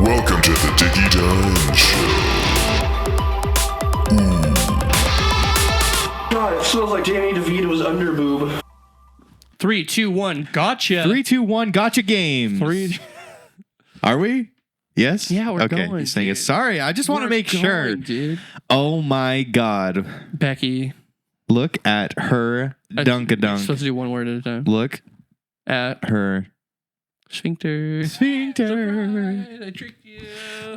Welcome to the DickeyDines Show. God, it smells like Danny DeVito's underboob. 3, 2, 1, gotcha. 3, 2, 1, gotcha games. Are we? Yes? Yeah, we're okay. going, You're saying it. dude. Sorry, I just want to make sure. Dude. Oh my God. Becky. Look at her dunk-a-dunk. You're supposed to do one word at a time. Look At her. Sphincter. Sphincter. I tricked you.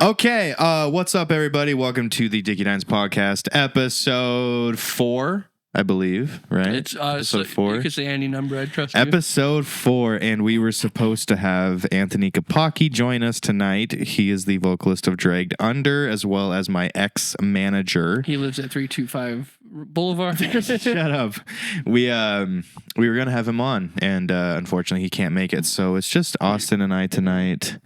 Okay, what's up, everybody? Welcome to the DickeyDines podcast, episode 4, I believe, right? It's episode 4. You could say any number, I trust you. Episode 4, and we were supposed to have Anthony Kapaki join us tonight. He is the vocalist of Dragged Under, as well as my ex-manager. He lives at 325 Boulevard. Shut up. We were gonna have him on, and unfortunately he can't make it. So it's just Austin and I tonight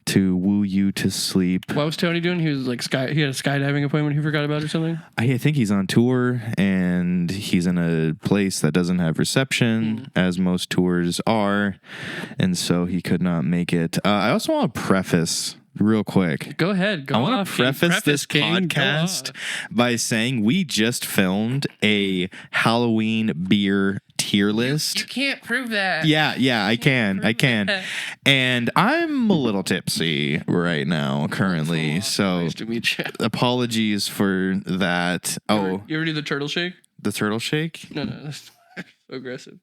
to woo you to sleep. What was Tony doing? He was like he had a skydiving appointment he forgot about or something? I think he's on tour, and he's in a place that doesn't have reception, as most tours are, and so he could not make it. I also want to preface real quick. Go ahead. Go I want off, to preface this King. podcast by saying we just filmed a Halloween beer tier list. You can't prove that. Yeah, I can. And I'm a little tipsy right now, currently. So Nice to meet you. apologies for that. Oh, You ever do the turtle shake? the turtle shake? No, that's so aggressive.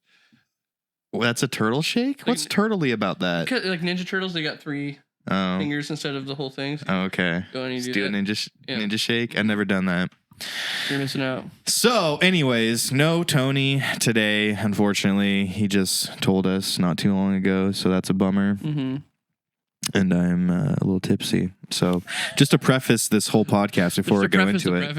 Well, that's a turtle shake? What's turtley about that? Like Ninja Turtles, they got 3 Oh, fingers instead of the whole thing. okay. Go and you Just do do a that. ninja shake? I've never done that. You're missing out. So, anyways, no Tony today, unfortunately. He just told us not too long ago, so that's a bummer. Mm-hmm. And I'm a little tipsy. So, just to preface this whole podcast before we go into it,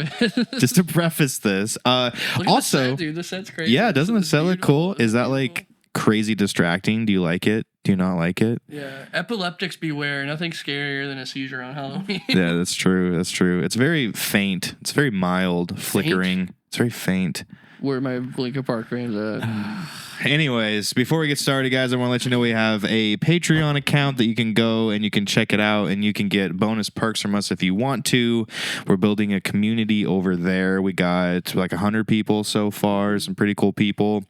just to preface this. Also, dude, the set's crazy. yeah, doesn't the It's set look beautiful. cool? It's Is that beautiful. like crazy distracting? Do you like it? Do you not like it? Yeah, epileptics beware. Nothing scarier than a seizure on Halloween. Yeah, that's true. That's true. It's very faint. It's very mild, flickering. It's very faint. Where my Blinker Park fans at? Anyways, before we get started, guys, I want to let you know we have a Patreon account that you can go and you can check it out, and you can get bonus perks from us if you want to. We're building a community over there. We got like 100 people so far, some pretty cool people.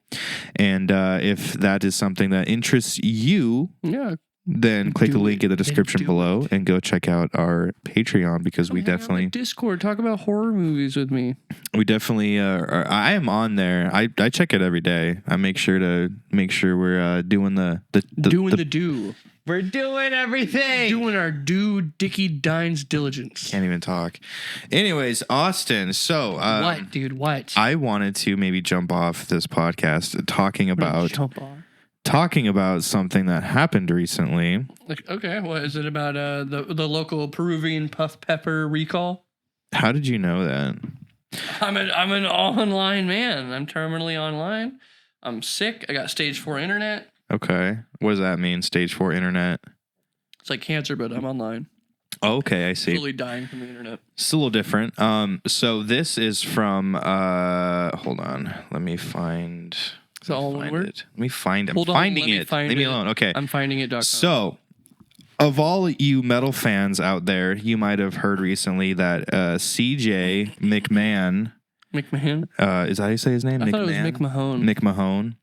And if that is something that interests you, Yeah. then click the Do link it. in the description Then do below and go check out our Patreon, because we Hang out on definitely... Discord. Talk about horror movies with me. We definitely I am on there. I check it every day. I make sure we're doing the do. We're doing everything. Doing our DickeyDines diligence. Can't even talk. Anyways, Austin, so What, dude? What? I wanted to maybe jump off this podcast talking about something that happened recently. Like, okay, what is it about? The local Peruvian puff pepper recall. How did you know that? I'm an online man. I'm terminally online. I'm sick. I got stage 4 internet. Okay. What does that mean? Stage 4 internet? It's like cancer, but I'm online. Okay, I see. Slowly dying from the internet. It's a little different. So this is from hold on. Let me find Is that all one word? it. Let me find it. I'm Hold on, finding let me it. find Leave me it. alone. Okay. I'm finding it.com. So, of all you metal fans out there, you might have heard recently that CJ McMahon, is that how you say his name? I thought it was Mick Mahone. Mick Mahone.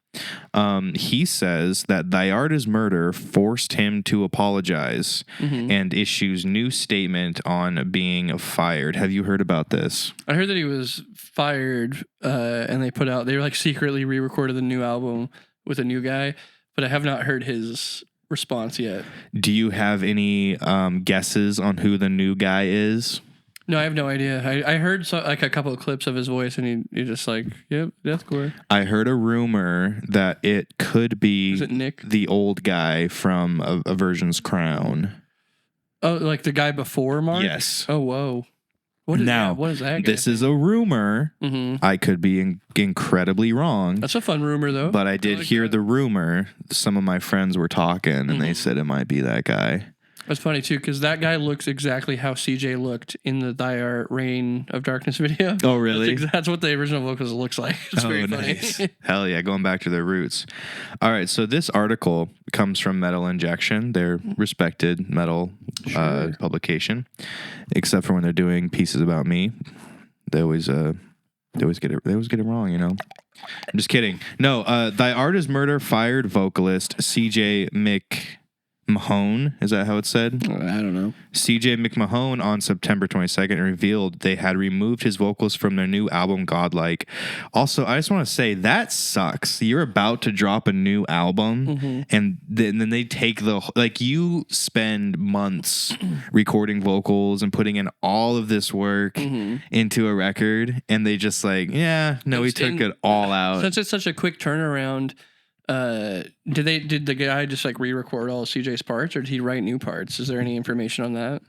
He says that Vallarta's murder forced him to apologize and issues new statement on being fired. Have you heard about this? I heard that he was fired, and they like secretly re-recorded the new album with a new guy, but I have not heard his response yet. Do you have any guesses on who the new guy is? No, I have no idea. I heard like a couple of clips of his voice, and he just like, yep, deathcore. I heard a rumor that it could be Is it Nick? the old guy from a Virgin's Crown. Oh, like the guy before Mark? Yes. Oh, whoa. What is Now, that? What is that guy? This is a rumor. Mm-hmm. I could be incredibly wrong. That's a fun rumor, though. But I did like hear that. the rumor. Some of my friends were talking, and they said it might be that guy. That's funny too, because that guy looks exactly how CJ looked in the Thy Art Reign of Darkness video. Oh, really? That's what the original vocals looks like. It's very funny. Nice. Hell yeah, going back to their roots. All right, so this article comes from Metal Injection, their respected metal publication. Except for when they're doing pieces about me, they always get it wrong, you know. I'm just kidding. No, Thy Art is Murder fired vocalist CJ McMahon. Is that how it's said? I don't know. CJ McMahon on September 22nd revealed they had removed his vocals from their new album Godlike. Also, I just want to say that sucks. You're about to drop a new album and then they take you spend months recording vocals and putting in all of this work into a record and they just we took it all out. Since it's such a quick turnaround, did the guy just re-record all of CJ's parts, or did he write new parts? Is there any information on that?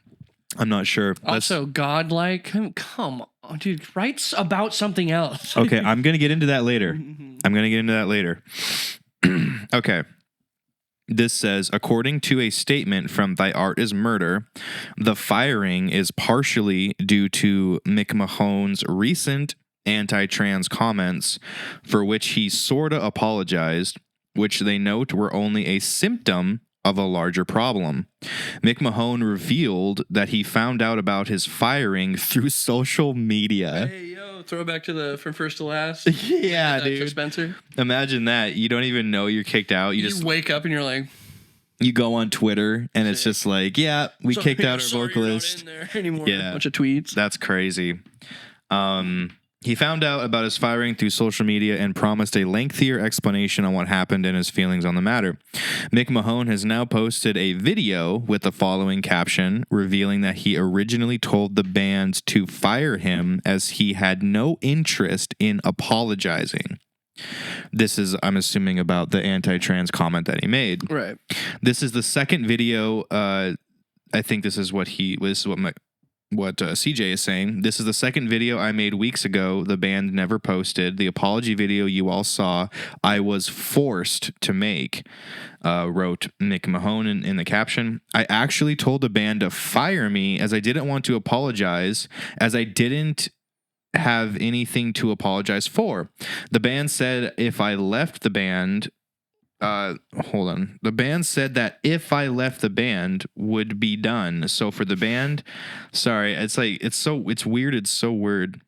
I'm not sure. Also, Godlike, come on, dude, write about something else. Okay, I'm gonna get into that later. Okay. This says, according to a statement from Thy Art is Murder, the firing is partially due to McMahon's recent anti-trans comments, for which he sorta apologized, which they note were only a symptom of a larger problem. McMahon revealed that he found out about his firing through social media. Hey, yo, throwback to the From First to Last. Yeah, dude. Spencer. Imagine that. You don't even know you're kicked out. You just wake up and you're like... You go on Twitter and it's just we kicked out our vocalist. You're not in there anymore. Yeah. A bunch of tweets. That's crazy. He found out about his firing through social media and promised a lengthier explanation on what happened and his feelings on the matter. McMahon has now posted a video with the following caption, revealing that he originally told the band to fire him as he had no interest in apologizing. This is, I'm assuming, about the anti-trans comment that he made. Right. This is the second video. I think this is what CJ is saying. This is the second video I made weeks ago. The band never posted. The apology video you all saw, I was forced to make, wrote McMahon in the caption. I actually told the band to fire me as I didn't want to apologize, as I didn't have anything to apologize for. The band said if I left the band... The band said that if I left the band would be done. So for the band, sorry, it's weird. It's so weird.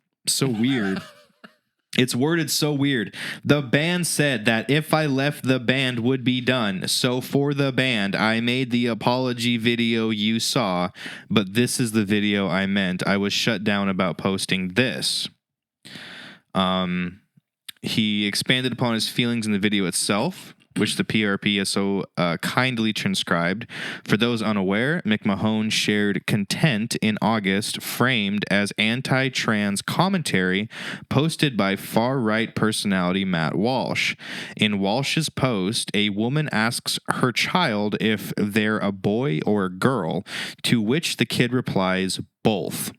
It's worded so weird. The band said that if I left the band would be done. So for the band, I made the apology video you saw, but this is the video I meant. I was shut down about posting this. He expanded upon his feelings in the video itself, which the PRP has so kindly transcribed. For those unaware, McMahon shared content in August framed as anti-trans commentary posted by far-right personality Matt Walsh. In Walsh's post, a woman asks her child if they're a boy or a girl, to which the kid replies, both.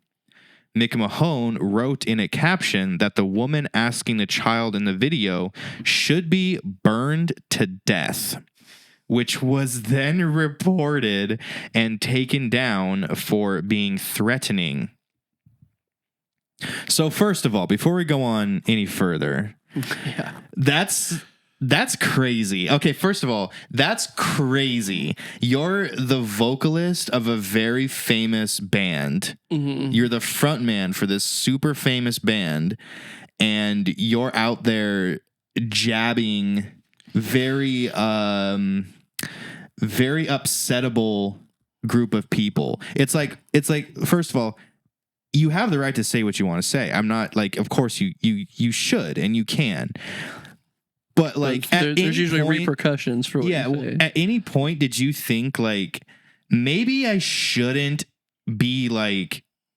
McMahon wrote in a caption that the woman asking the child in the video should be burned to death, which was then reported and taken down for being threatening. So first of all, before we go on any further, That's crazy. Okay, first of all, that's crazy. You're the vocalist of a very famous band. Mm-hmm. You're the front man for this super famous band, and you're out there jabbing very upsettable group of people. It's like first of all, you have the right to say what you want to say. I'm not of course you should and you can. But there's usually repercussions for what you say. At any point did you think maybe I shouldn't be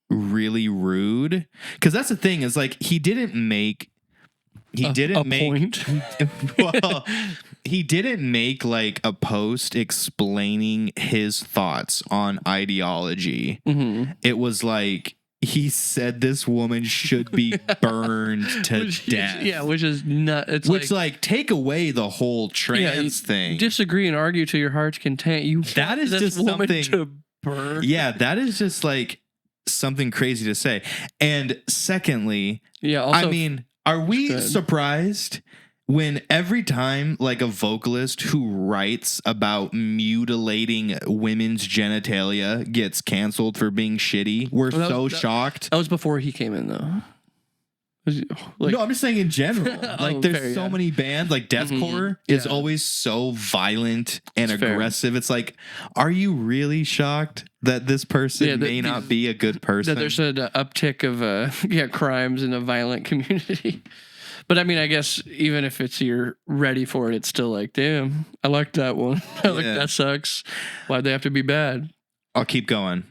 really rude? Because that's the thing is he didn't make point. Well, he didn't make a post explaining his thoughts on ideology. Mm-hmm. It was he said this woman should be burned to death. Which is not. It's which like take away the whole trans thing. Disagree and argue to your heart's content. That is just woman something to burn. Yeah, that is just like something crazy to say. And secondly, also, I mean, are we surprised when every time like a vocalist who writes about mutilating women's genitalia gets canceled for being shitty, we're shocked? That was before he came in, though. No, I'm just saying in general. Like, there's so many bands. Like, deathcore is always so violent and aggressive. Fair. It's like, are you really shocked that this person may not be a good person? That there's an uptick of crimes in a violent community. But I mean, I guess even if you're ready for it, it's still like, damn, I like that one. Like, that sucks. Why'd they have to be bad? I'll keep going.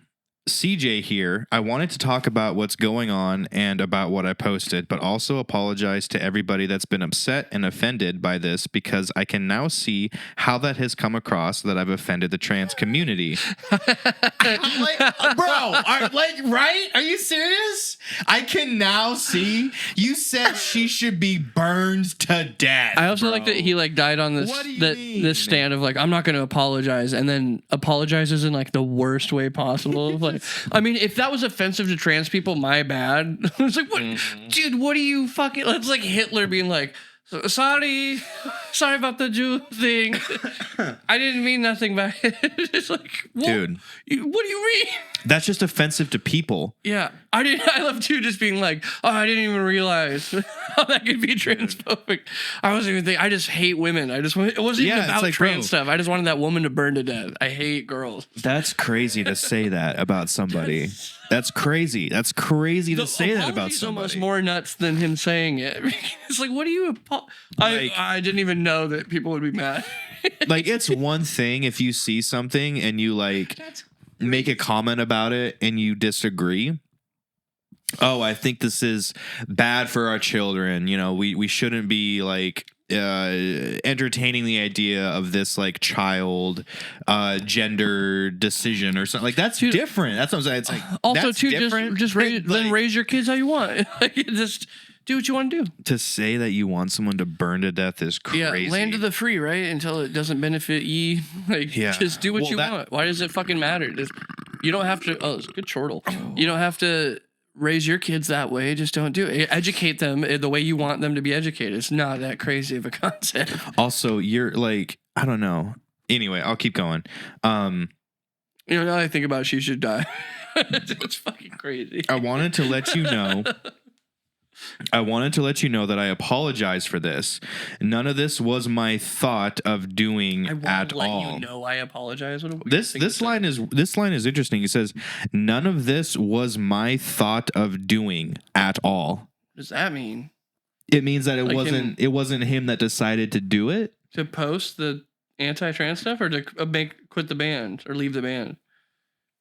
CJ here. I wanted to talk about what's going on and about what I posted, but also apologize to everybody that's been upset and offended by this, because I can now see how that has come across that I've offended the trans community. Right? Are you serious? I can now see you said she should be burned to death. I also like that he like died on this this stand of like, I'm not going to apologize, and then apologizes in like the worst way possible. Like, I mean, if that was offensive to trans people, my bad. It's like, what, dude? What are you fucking? It's like Hitler being like, sorry about the Jew thing. I didn't mean nothing by it. It's like, dude, what do you mean? That's just offensive to people. Yeah, I love too, just being like, oh, I didn't even realize how that could be transphobic. I wasn't even thinking. I just hate women. It wasn't even about like, trans stuff. I just wanted that woman to burn to death. I hate girls. That's crazy to say that about somebody. That's crazy. That's crazy to say that about somebody. Almost more nuts than him saying it. It's like, what do you? I didn't even know that people would be mad. Like, it's one thing if you see something and you like make a comment about it and you disagree. Oh, I think this is bad for our children. You know, we shouldn't be like entertaining the idea of this like child gender decision or something. Like, that's different. That's what I'm saying. It's like, also that's too different. just raise your kids how you want. Like, just do what you want to do. To say that you want someone to burn to death is crazy. Yeah, land of the free, right? Until it doesn't benefit ye. Like, just do what you want. Why does it fucking matter? You don't have to. Oh, it's a good chortle. You don't have to raise your kids that way. Just don't do it. Educate them the way you want them to be educated. It's not that crazy of a concept. Also, you're like, I don't know. Anyway, I'll keep going. Now that I think about it, she should die. It's fucking crazy. I wanted to let you know that I apologize for this. None of this was my thought of doing at all. I you know I apologize. This line is interesting. He says, "None of this was my thought of doing at all." What does that mean? It means that it wasn't him that decided to do it. To post the anti-trans stuff, or to quit the band or leave the band.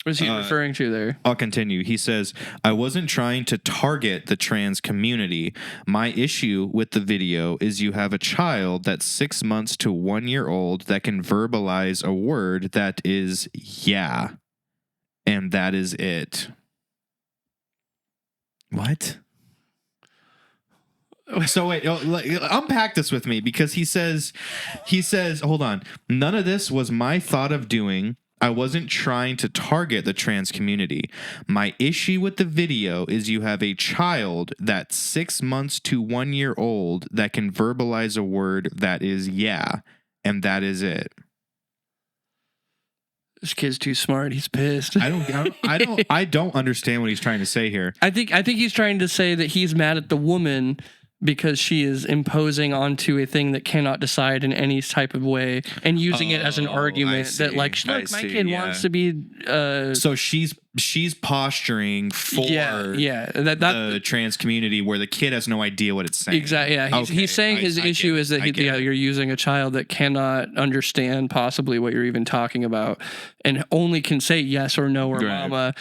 What is he referring to there? I'll continue. He says, I wasn't trying to target the trans community. My issue with the video is you have a child that's 6 months to 1 year old that can verbalize a word that is yeah. And that is it. What? So wait, unpack this with me, because he says, hold on. None of this was my thought of doing. I wasn't trying to target the trans community. My issue with the video is you have a child that's 6 months to 1 year old that can verbalize a word that is yeah, and that is it. This kid's too smart. He's pissed. I don't understand what he's trying to say here. I think he's trying to say that he's mad at the woman because she is imposing onto a thing that cannot decide in any type of way and using it as an argument that, like, look, my kid wants to be. So she's posturing for the trans community where the kid has no idea what it's saying. Exactly. Yeah. He's saying his issue is that you're using a child that cannot understand possibly what you're even talking about and only can say yes or no or mama.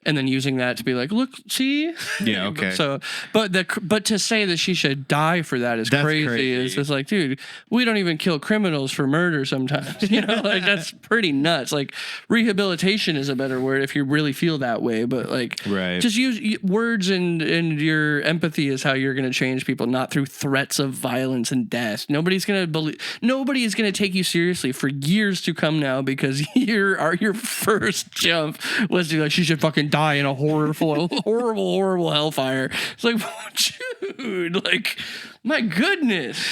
and then using that to be like, look, see? Yeah, okay. So, but to say that she should die for that is crazy. It's just like, dude, we don't even kill criminals for murder sometimes. Like that's pretty nuts. Like rehabilitation is a better word if you really feel that way. But like, just use words and your empathy is how you're going to change people, not through threats of violence and death. Nobody is going to take you seriously for years to come now because your first jump was to like, she should fucking die in a horrible hellfire. It's like, dude, like, my goodness.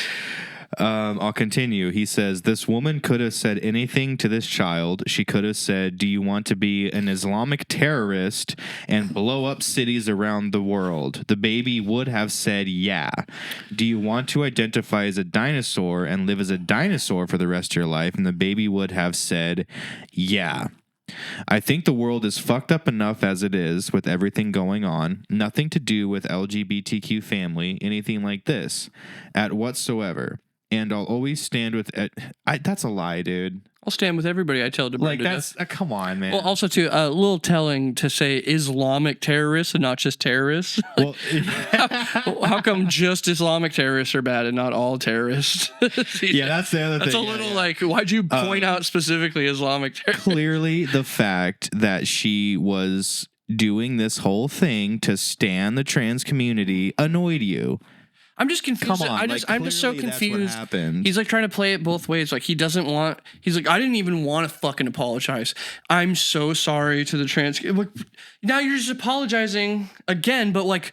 I'll continue. He says, this woman could have said anything to this child. She could have said, do you want to be an Islamic terrorist and blow up cities around the world? The baby would have said, yeah. Do you want to identify as a dinosaur and live as a dinosaur for the rest of your life? And the baby would have said, yeah. I think the world is fucked up enough as it is with everything going on. Nothing to do with LGBTQ family, anything like this, at whatsoever. And I'll always stand with it. That's a lie, dude. I'll stand with everybody I tell to burn like to that's death. Come on, man. Well, also too, a little telling to say Islamic terrorists and not just terrorists. Well, how come just Islamic terrorists are bad and not all terrorists? Yeah, that's the other thing. That's a little like, why'd you point out specifically Islamic terrorists? Clearly, the fact that she was doing this whole thing to stan the trans community annoyed you. I'm just confused. Come on, I'm just so confused. He's like trying to play it both ways. Like he's like, I didn't even want to fucking apologize. I'm so sorry to the trans. Like, now you're just apologizing again, but like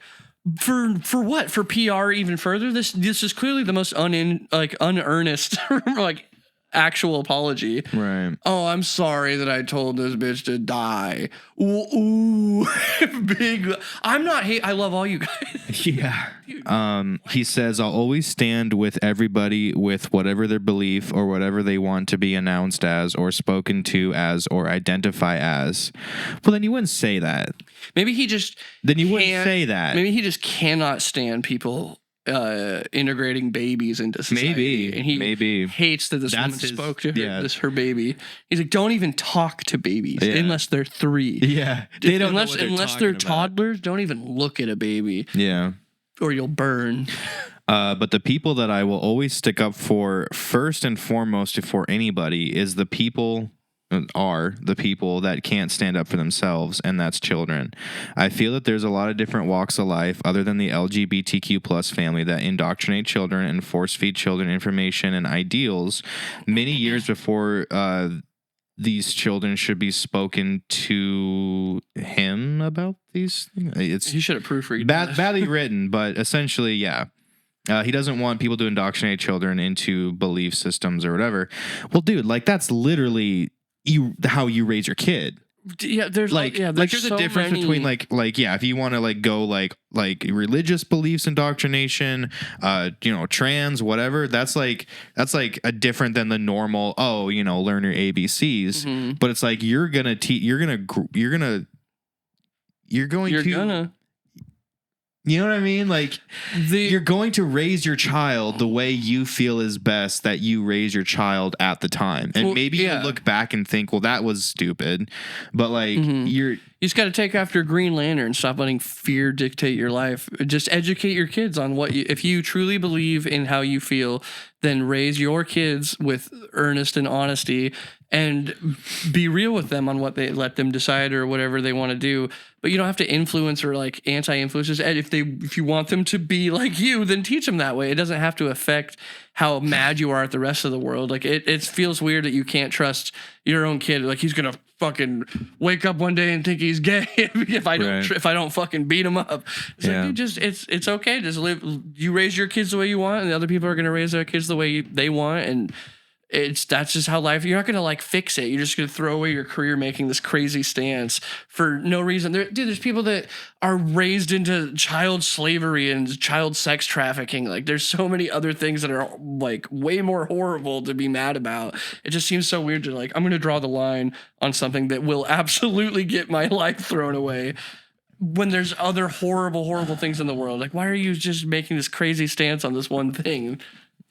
for what? For PR even further? This is clearly the most unearnest like actual apology. Right. Oh, I'm sorry that I told this bitch to die. Ooh, big. I love all you guys. Yeah. He says, I'll always stand with everybody with whatever their belief or whatever they want to be announced as or spoken to as or identify as. Well, then you wouldn't say that. Maybe he just. Then you wouldn't say that. Maybe he just cannot stand people integrating babies into society. And he hates that this woman spoke to her, her baby. He's like, don't even talk to babies unless they're 3. Yeah. They don't unless they're toddlers, don't even look at a baby. Yeah. Or you'll burn. But the people that I will always stick up for first and foremost before anybody are the people that can't stand up for themselves, and that's children. I feel that there's a lot of different walks of life other than the LGBTQ plus family that indoctrinate children and force feed children information and ideals many years before these children should be spoken to him about these things. He should have proofread. Badly written, but essentially, yeah. He doesn't want people to indoctrinate children into belief systems or whatever. Well, dude, like that's literally how you raise your kid. Yeah, there's there's a difference between if you want to like go like religious beliefs indoctrination, trans whatever, that's like a different than the normal learn your ABCs. Mm-hmm. But it's like you're going to you know what I mean? Like you're going to raise your child the way you feel is best that you raise your child at the time. And you look back and think, well, that was stupid. But like you just got to take after Green Lantern and stop letting fear dictate your life. Just educate your kids on if you truly believe in how you feel, then raise your kids with earnest and honesty and be real with them on what they let them decide or whatever they want to do. But you don't have to influence or like anti-influencers. And if you want them to be like you, then teach them that way. It doesn't have to affect how mad you are at the rest of the world. Like it feels weird that you can't trust your own kid. Like he's gonna fucking wake up one day and think he's gay if I don't fucking beat him up. It's like, dude, it's okay. Just live. You raise your kids the way you want, and the other people are gonna raise their kids the way they want, and that's just how life. You're not gonna like fix it. You're just gonna throw away your career making this crazy stance for no reason. There's people that are raised into child slavery and child sex trafficking. Like there's so many other things that are like way more horrible to be mad about. It just seems so weird to like, I'm gonna draw the line on something that will absolutely get my life thrown away when there's other horrible things in the world. Like, why are you just making this crazy stance on this one thing?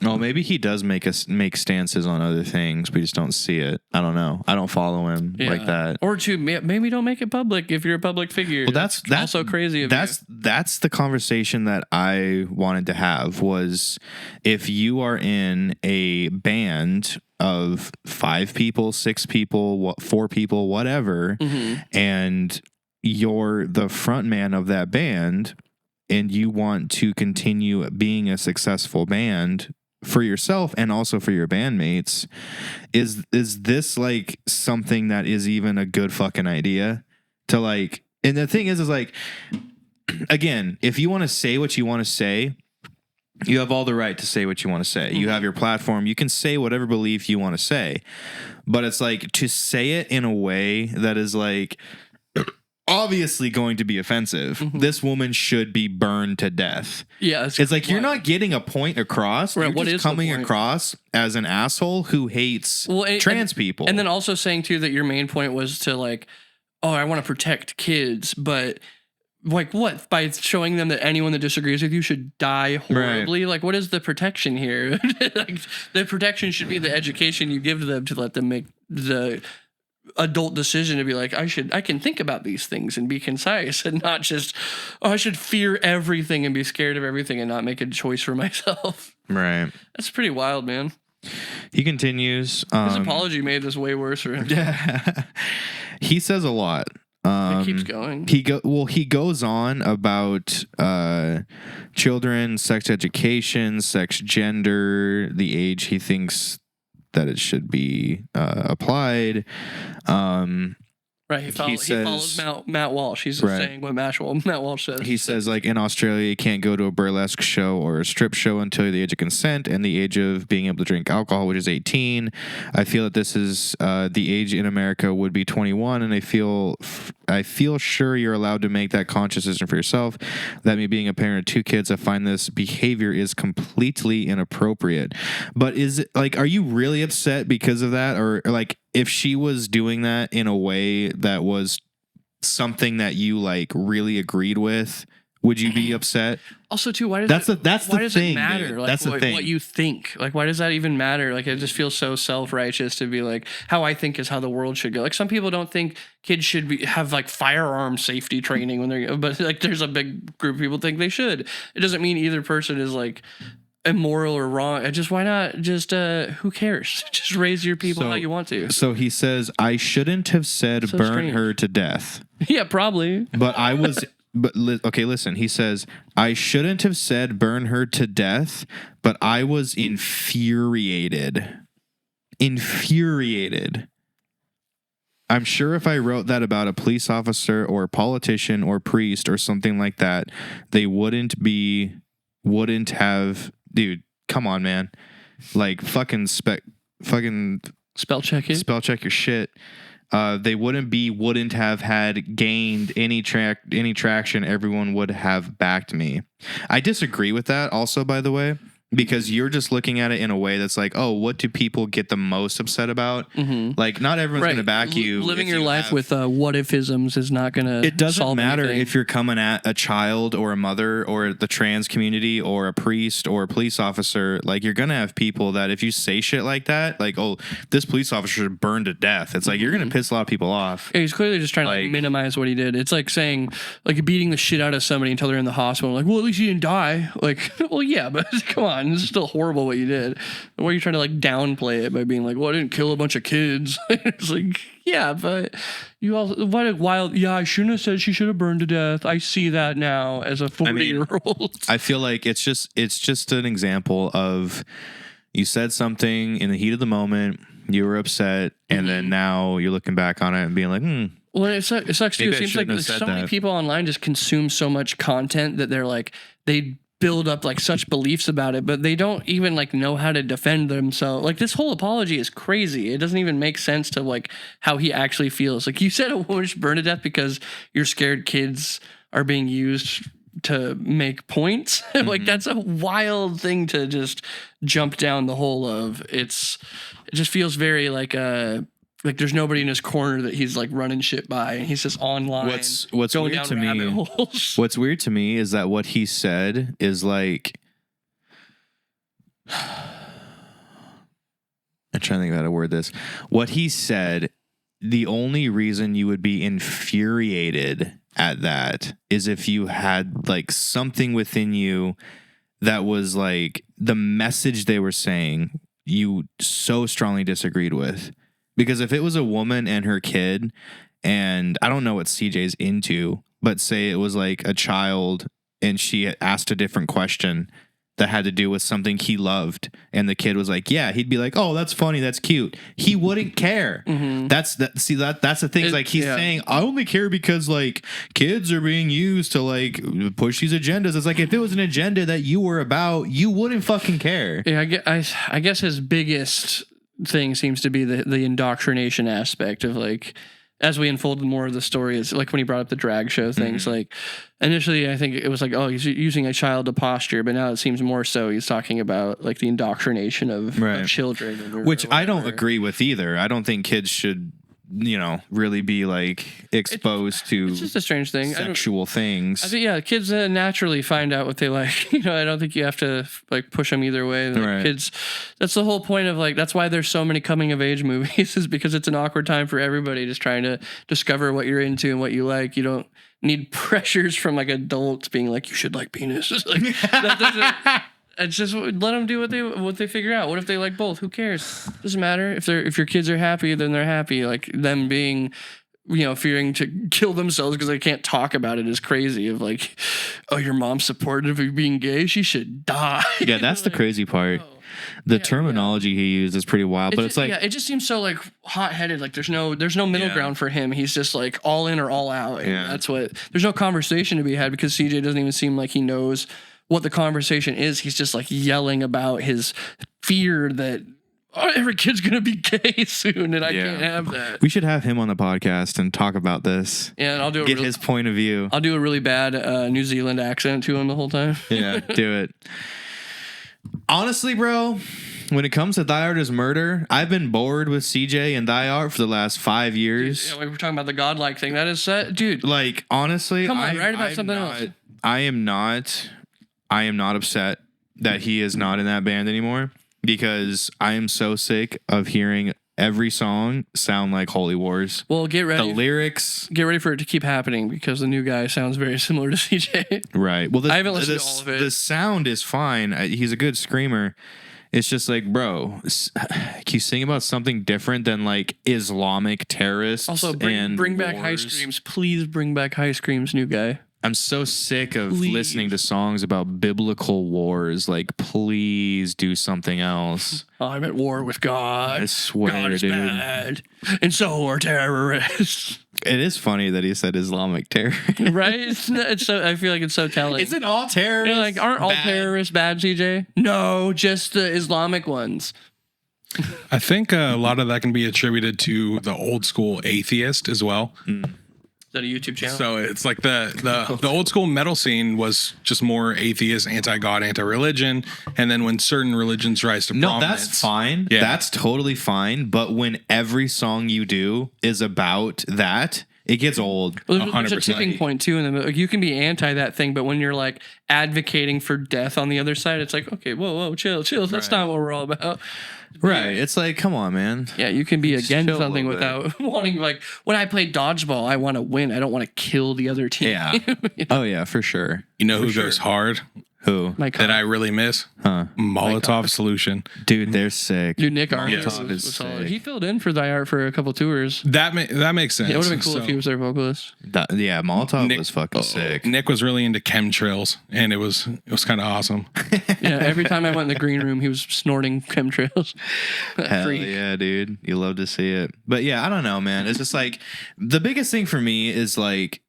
Oh, maybe he does make stances on other things. We just don't see it. I don't know. I don't follow him like that. Or two, maybe don't make it public if you're a public figure. Well, that's also crazy. That's the conversation that I wanted to have. Was if you are in a band of 5 people, 6 people, 4 people, whatever, and you're the front man of that band, and you want to continue being a successful band for yourself and also for your bandmates, is this like something that is even a good fucking idea to like? And the thing is like, again, if you want to say what you want to say, you have all the right to say what you want to say. You have your platform. You can say whatever belief you want to say, but it's like to say it in a way that is like obviously going to be offensive. This woman should be burned to death. Yeah, it's like you're not getting a point across. Right, you're just coming across as an asshole who hates trans people. And then also saying too that your main point was to like, oh, I want to protect kids, but like what? By showing them that anyone that disagrees with you should die horribly? Right. Like, what is the protection here? Like, the protection should be the education you give to them to let them make the adult decision to be like, I can think about these things and be concise and not just, I should fear everything and be scared of everything and not make a choice for myself. Right. That's pretty wild, man. He continues. His apology made this way worse for him. Yeah. He says a lot. It keeps going. He goes on about children, sex education, sex gender, the age he thinks that it should be applied. Right, he follows Matt Walsh. He's saying what Matt Walsh says. He says, like, in Australia, you can't go to a burlesque show or a strip show until the age of consent and the age of being able to drink alcohol, which is 18. I feel that this is the age in America would be 21, and I feel sure you're allowed to make that conscious decision for yourself. That me being a parent of 2 kids, I find this behavior is completely inappropriate. But is it, like, are you really upset because of that? Or like, if she was doing that in a way that was something that you like really agreed with, would you be upset? Also, too, why does it matter? Like, that's the thing. What you think? Like, why does that even matter? Like, it just feels so self-righteous to be like, how I think is how the world should go. Like, some people don't think kids should have like firearm safety training when they're, but like, there's a big group of people think they should. It doesn't mean either person is like immoral or wrong. Why not just who cares? Just raise your people how you want to. So he says, I shouldn't have said burn her to death. Yeah, probably. But I was. Okay, listen. He says, I shouldn't have said burn her to death, but I was infuriated. I'm sure if I wrote that about a police officer or a politician or priest or something like that, they wouldn't have, dude, come on, man. Like, fucking spell check your shit. They wouldn't have had gained any traction. Everyone would have backed me. I disagree with that also, by the way, because you're just looking at it in a way that's like, oh, what do people get the most upset about? Like, not everyone's going to back you. Living your life with what if-isms is not going to. It doesn't matter if you're coming at a child or a mother or the trans community or a priest or a police officer. Like, you're going to have people that if you say shit like that, like, oh, this police officer should burn to death. It's like, you're going to piss a lot of people off. Yeah, he's clearly just trying to like minimize what he did. It's like saying, like, beating the shit out of somebody until they're in the hospital. Like, well, at least you didn't die. Like, well, yeah, but come on. It's still horrible what you did. Why are you trying to like downplay it by being like, well, I didn't kill a bunch of kids? It's like, yeah, but you also, what a wild, yeah, I shouldn't have said she should have burned to death. I see that now as a 40-year-old. I feel like it's just an example of you said something in the heat of the moment, you were upset, and then now you're looking back on it and being like, Well, it sucks too. It seems like so many people online just consume so much content that they're like, they build up like such beliefs about it, but they don't even like know how to defend themselves. Like, this whole apology is crazy. It doesn't even make sense to like how he actually feels. Like, you said a woman should burn to death because you're scared kids are being used to make points. Like, that's a wild thing to just jump down the hole of. It just feels very like there's nobody in his corner that he's like running shit by, and he's just online. What's going weird to me? What's weird to me is that what he said is like, I'm trying to think of how to word this. What he said, the only reason you would be infuriated at that is if you had like something within you that was like the message they were saying you so strongly disagreed with. Because if it was a woman and her kid, and I don't know what CJ's into, but say it was like a child and she asked a different question that had to do with something he loved, and the kid was like, yeah, he'd be like, oh, that's funny, that's cute. He wouldn't care. That's the thing. Like he's saying, I only care because like kids are being used to like push these agendas. It's like if it was an agenda that you were about, you wouldn't fucking care. Yeah, I guess his biggest thing seems to be the indoctrination aspect of like, as we unfolded more of the story, is like when he brought up the drag show things. Like initially, I think it was like, oh, he's using a child to posture, but now it seems more so he's talking about like the indoctrination of children, which I don't agree with either. I don't think kids should, really be like exposed to. It's just a strange thing. Sexual things. I think kids naturally find out what they like. I don't think you have to like push them either way. Like, kids, that's the whole point of like, that's why there's so many coming of age movies, is because it's an awkward time for everybody just trying to discover what you're into and what you like. You don't need pressures from like adults being like, you should like penis. Like, that doesn't. It's just let them do what they figure out. What if they like both? Who cares? Doesn't matter. If your kids are happy, then they're happy. Like them being, fearing to kill themselves because they can't talk about it is crazy. Of like, oh, your mom's supportive of you being gay, she should die. Yeah, that's the crazy part. The terminology he used is pretty wild, but it's like it just seems so like hot-headed. Like there's no middle ground for him. He's just like all in or all out. And that's what. There's no conversation to be had because CJ doesn't even seem like he knows what the conversation is. He's just like yelling about his fear that every kid's gonna be gay soon, and I can't have that. We should have him on the podcast and talk about this. Yeah, and I'll do his point of view. I'll do a really bad New Zealand accent to him the whole time. Yeah, do it. Honestly, bro, when it comes to Thy Art is Murder, I've been bored with CJ and Thy Art for the last 5 years. Yeah, we were talking about the godlike thing. That is set, dude. Like honestly, come on, write about something else. I am not upset that he is not in that band anymore, because I am so sick of hearing every song sound like Holy Wars. Well, get ready. The lyrics. Get ready for it to keep happening, because the new guy sounds very similar to CJ. Right. Well, I haven't listened to all of it. The sound is fine. He's a good screamer. It's just like, bro, can you sing about something different than like Islamic terrorists? Also, bring back High Screams. Please bring back High Screams, new guy. I'm so sick of listening to songs about biblical wars. Like, please do something else. I'm at war with God. I swear, God is bad, and so are terrorists. It is funny that he said Islamic terrorist. Right? It's so. I feel like it's so telling. Isn't all terrorists like, aren't all terrorists bad, CJ? No, just the Islamic ones. I think a lot of that can be attributed to the old school atheist as well. Is that a YouTube channel? So it's like the old school metal scene was just more atheist, anti-God, anti-religion. And then when certain religions rise to prominence. No, that's fine. Yeah. That's totally fine. But when every song you do is about that, it gets old. Well, there's a tipping point too. And like, you can be anti that thing, but when you're like advocating for death on the other side, it's like, okay, whoa, chill. That's not what we're all about. Right. It's like, come on, man. Yeah, you can be against something without wanting, like, when I play dodgeball, I want to win. I don't want to kill the other team. Yeah. Oh, yeah, for sure. You know who goes hard? Who? That I really miss? Molotov Solution. Dude, they're sick. Dude, Nick Molotov was solid. He filled in for Thy Art for a couple tours. That makes sense. Yeah, it would have been cool if he was their vocalist. Molotov was fucking sick. Nick was really into chemtrails, and it was kind of awesome. Yeah, every time I went in the green room, he was snorting chemtrails. Hell yeah, dude. You love to see it. But yeah, I don't know, man. It's just like, the biggest thing for me is like,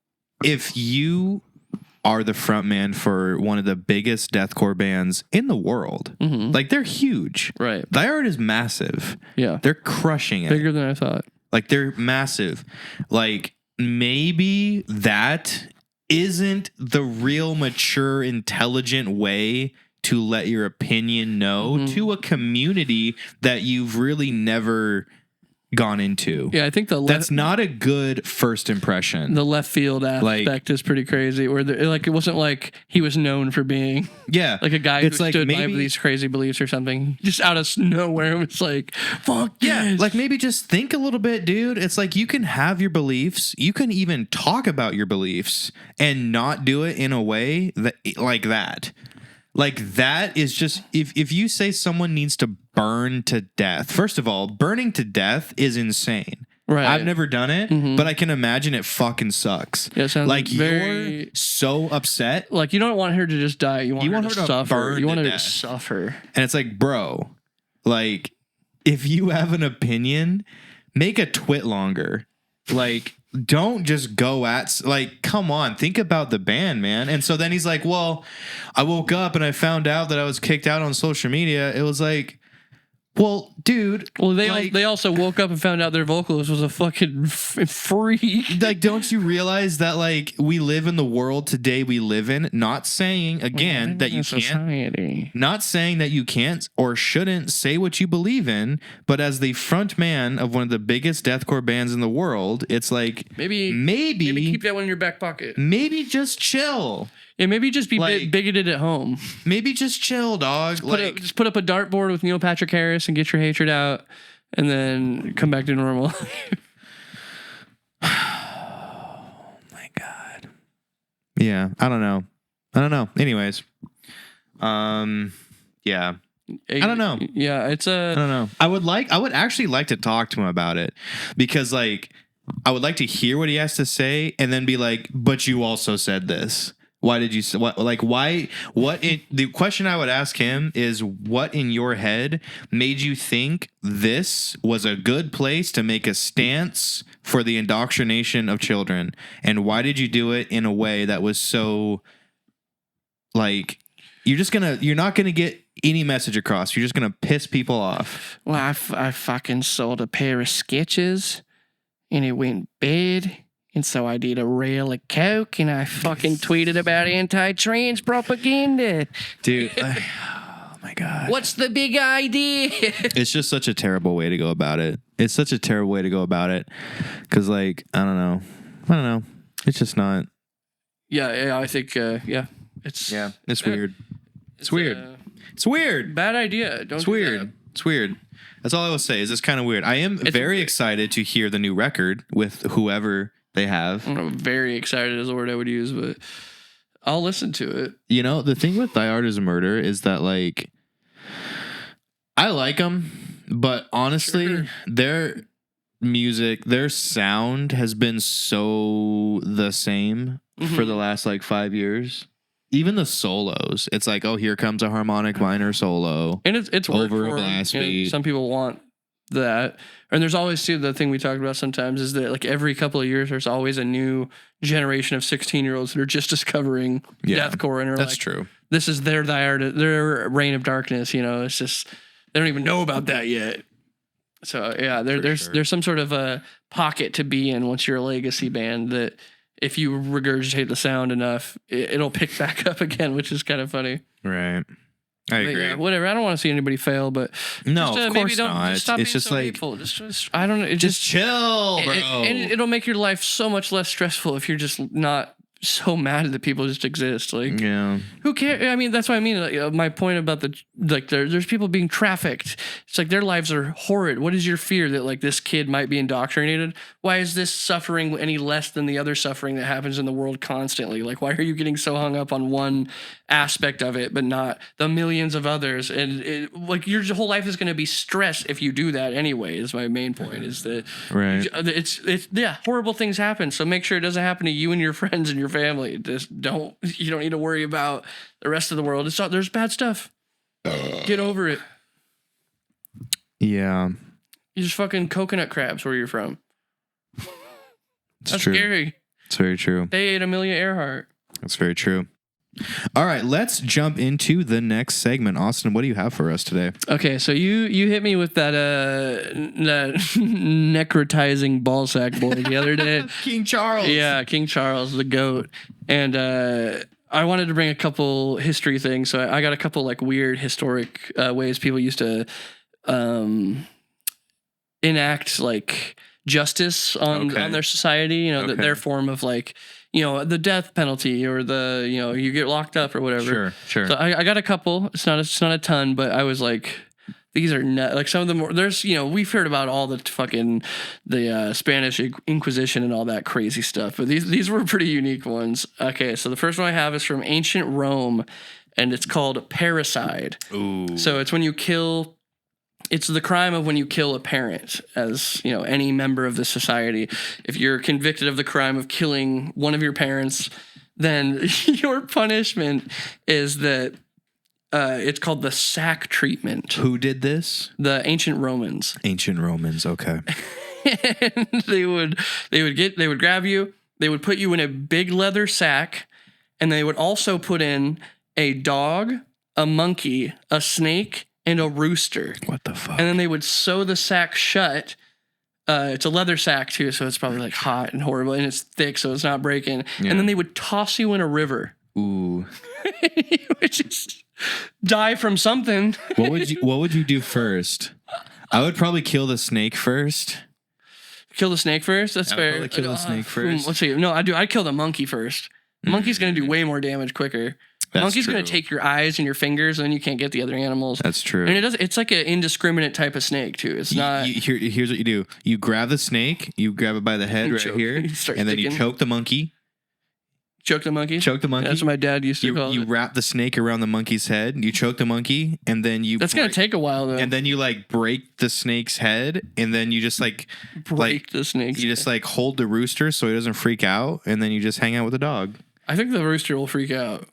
if you are the front man for one of the biggest deathcore bands in the world. Like, they're huge. Right. Thy Art is massive. Yeah. They're crushing it. Bigger than I thought. Like, they're massive. Like, maybe that isn't the real mature, intelligent way to let your opinion know to a community that you've really never gone into. Yeah, I think that's not a good first impression. The left field aspect is pretty crazy. Where like it wasn't like he was known for being like a guy who stood by these crazy beliefs or something. Just out of nowhere, it's like fuck this. Like maybe just think a little bit, dude. It's like you can have your beliefs, you can even talk about your beliefs, and not do it in a way that like that. Like that is just if you say someone needs to burn to death, first of all, burning to death is insane. Right. I've never done it, but I can imagine it fucking sucks. Yeah, it sounds like you're so upset. Like you don't want her to just die. You want her to suffer. Burn you want her death. to suffer. And it's like, bro, like if you have an opinion, make a twit longer. Like don't just go at like come on, think about the band, man. And so then he's like, well, I woke up and I found out that I was kicked out on social media. It was like, well, dude. Well, they also woke up and found out their vocalist was a fucking freak. Like, don't you realize that like we live in the world today we live in? Not saying again that you can't. Not saying that you can't or shouldn't say what you believe in, but as the front man of one of the biggest deathcore bands in the world, it's like maybe keep that one in your back pocket. Maybe just chill. Yeah, maybe just be bigoted at home. Maybe just chill, dog. Just put up a dartboard with Neil Patrick Harris and get your hatred out, and then come back to normal. Oh my god. Yeah, I don't know. Anyways, yeah. I don't know. Yeah, I don't know. I would actually like to talk to him about it because like I would like to hear what he has to say and then be like, but you also said this. Why did you say the question I would ask him is what in your head made you think this was a good place to make a stance for the indoctrination of children? And why did you do it in a way that was so like you're not gonna get any message across. You're just gonna piss people off. Well, I fucking sold a pair of sketches and it went bad. And so I did a rail of coke and I fucking tweeted about anti-trans propaganda. Dude, oh my God. What's the big idea? It's just such a terrible way to go about it. It's such a terrible way to go about it. Because, like, I don't know. It's just not. Yeah, I think, It's weird. It's weird. It's weird. Bad idea. It's weird. It's weird. That's all I will say is it's kind of weird. I am very excited to hear the new record with whoever they have. I'm very excited is the word I would use, but I'll listen to it. You know, the thing with Thy Art is a Murder is that, like, I like them, but honestly, their music, their sound has been so the same for the last, like, 5 years. Even the solos, it's like, oh, here comes a harmonic minor solo. And it's over a blast beat. Some people want that. And there's always too the thing we talked about sometimes is that like every couple of years there's always a new generation of 16-year-olds that are just discovering deathcore and are that's like, true. This is their reign of darkness, you know. It's just they don't even know about that yet. So yeah, there's some sort of a pocket to be in once you're a legacy band that if you regurgitate the sound enough, it'll pick back up again, which is kind of funny. Right. I agree. Yeah, whatever. I don't want to see anybody fail, but no, of course not. Just stop it's being just so like hateful. Just I don't know. Just chill, bro. And it'll make your life so much less stressful if you're just not so mad that people just exist. Like, who cares? I mean, that's what I mean. Like, my point about there's people being trafficked. It's like their lives are horrid. What is your fear that like this kid might be indoctrinated? Why is this suffering any less than the other suffering that happens in the world constantly? Like, why are you getting so hung up on one aspect of it, but not the millions of others? And like your whole life is going to be stressed if you do that anyway. Is my main point. Is that it's horrible things happen. So make sure it doesn't happen to you and your friends and your family. You don't need to worry about the rest of the world. There's bad stuff. Get over it. Yeah. You just fucking coconut crabs where you're from. That's true. Scary. It's very true. They ate Amelia Earhart. That's very true. All right, let's jump into the next segment. Austin, what do you have for us today? Okay, so you hit me with that necrotizing ballsack boy the other day. King Charles. Yeah, King Charles, the GOAT. And I wanted to bring a couple history things. So I got a couple like weird historic ways people used to enact like justice on their society. You know, their form of like, you know, the death penalty or the, you know, you get locked up or whatever. Sure. So I got a couple. It's not a ton, but I was like, these are like some of them. There's, you know, we've heard about all the fucking the Spanish Inquisition and all that crazy stuff, but these were pretty unique ones. Okay, so the first one I have is from ancient Rome, and it's called parricide. Ooh. So it's when you kill. It's the crime of when you kill a parent, as you know, any member of the society. If you're convicted of the crime of killing one of your parents, then your punishment is that it's called the sack treatment. Who did this? The ancient Romans. Ancient Romans. Okay. And they would grab you. They would put you in a big leather sack, and they would also put in a dog, a monkey, a snake, and a rooster. What the fuck? And then they would sew the sack shut. It's a leather sack too, so it's probably like hot and horrible, and it's thick, so it's not breaking. Yeah. And then they would toss you in a river. Ooh. You would just die from something. What would you do first? I would probably kill the snake first. Kill the snake first? That's fair. Probably kill the snake first. Let's see. No, I'd kill the monkey first. The monkey's going to do way more damage quicker. That's Monkey's true. going to take your eyes and your fingers, and then you can't get the other animals. That's true. And it's like an indiscriminate type of snake too. It's not. Here's what you do: you grab the snake, you grab it by the head right Choke. here, You and start then you sticking. choke the monkey. Choke the monkey. Choke the monkey. That's what my dad used to call You it. wrap the snake around the monkey's head. You choke the monkey, and then you. That's going to take a while though. And then you like break the snake's head, and then you just like break the snake. You just like hold the rooster so he doesn't freak out, and then you just hang out with the dog. I think the rooster will freak out.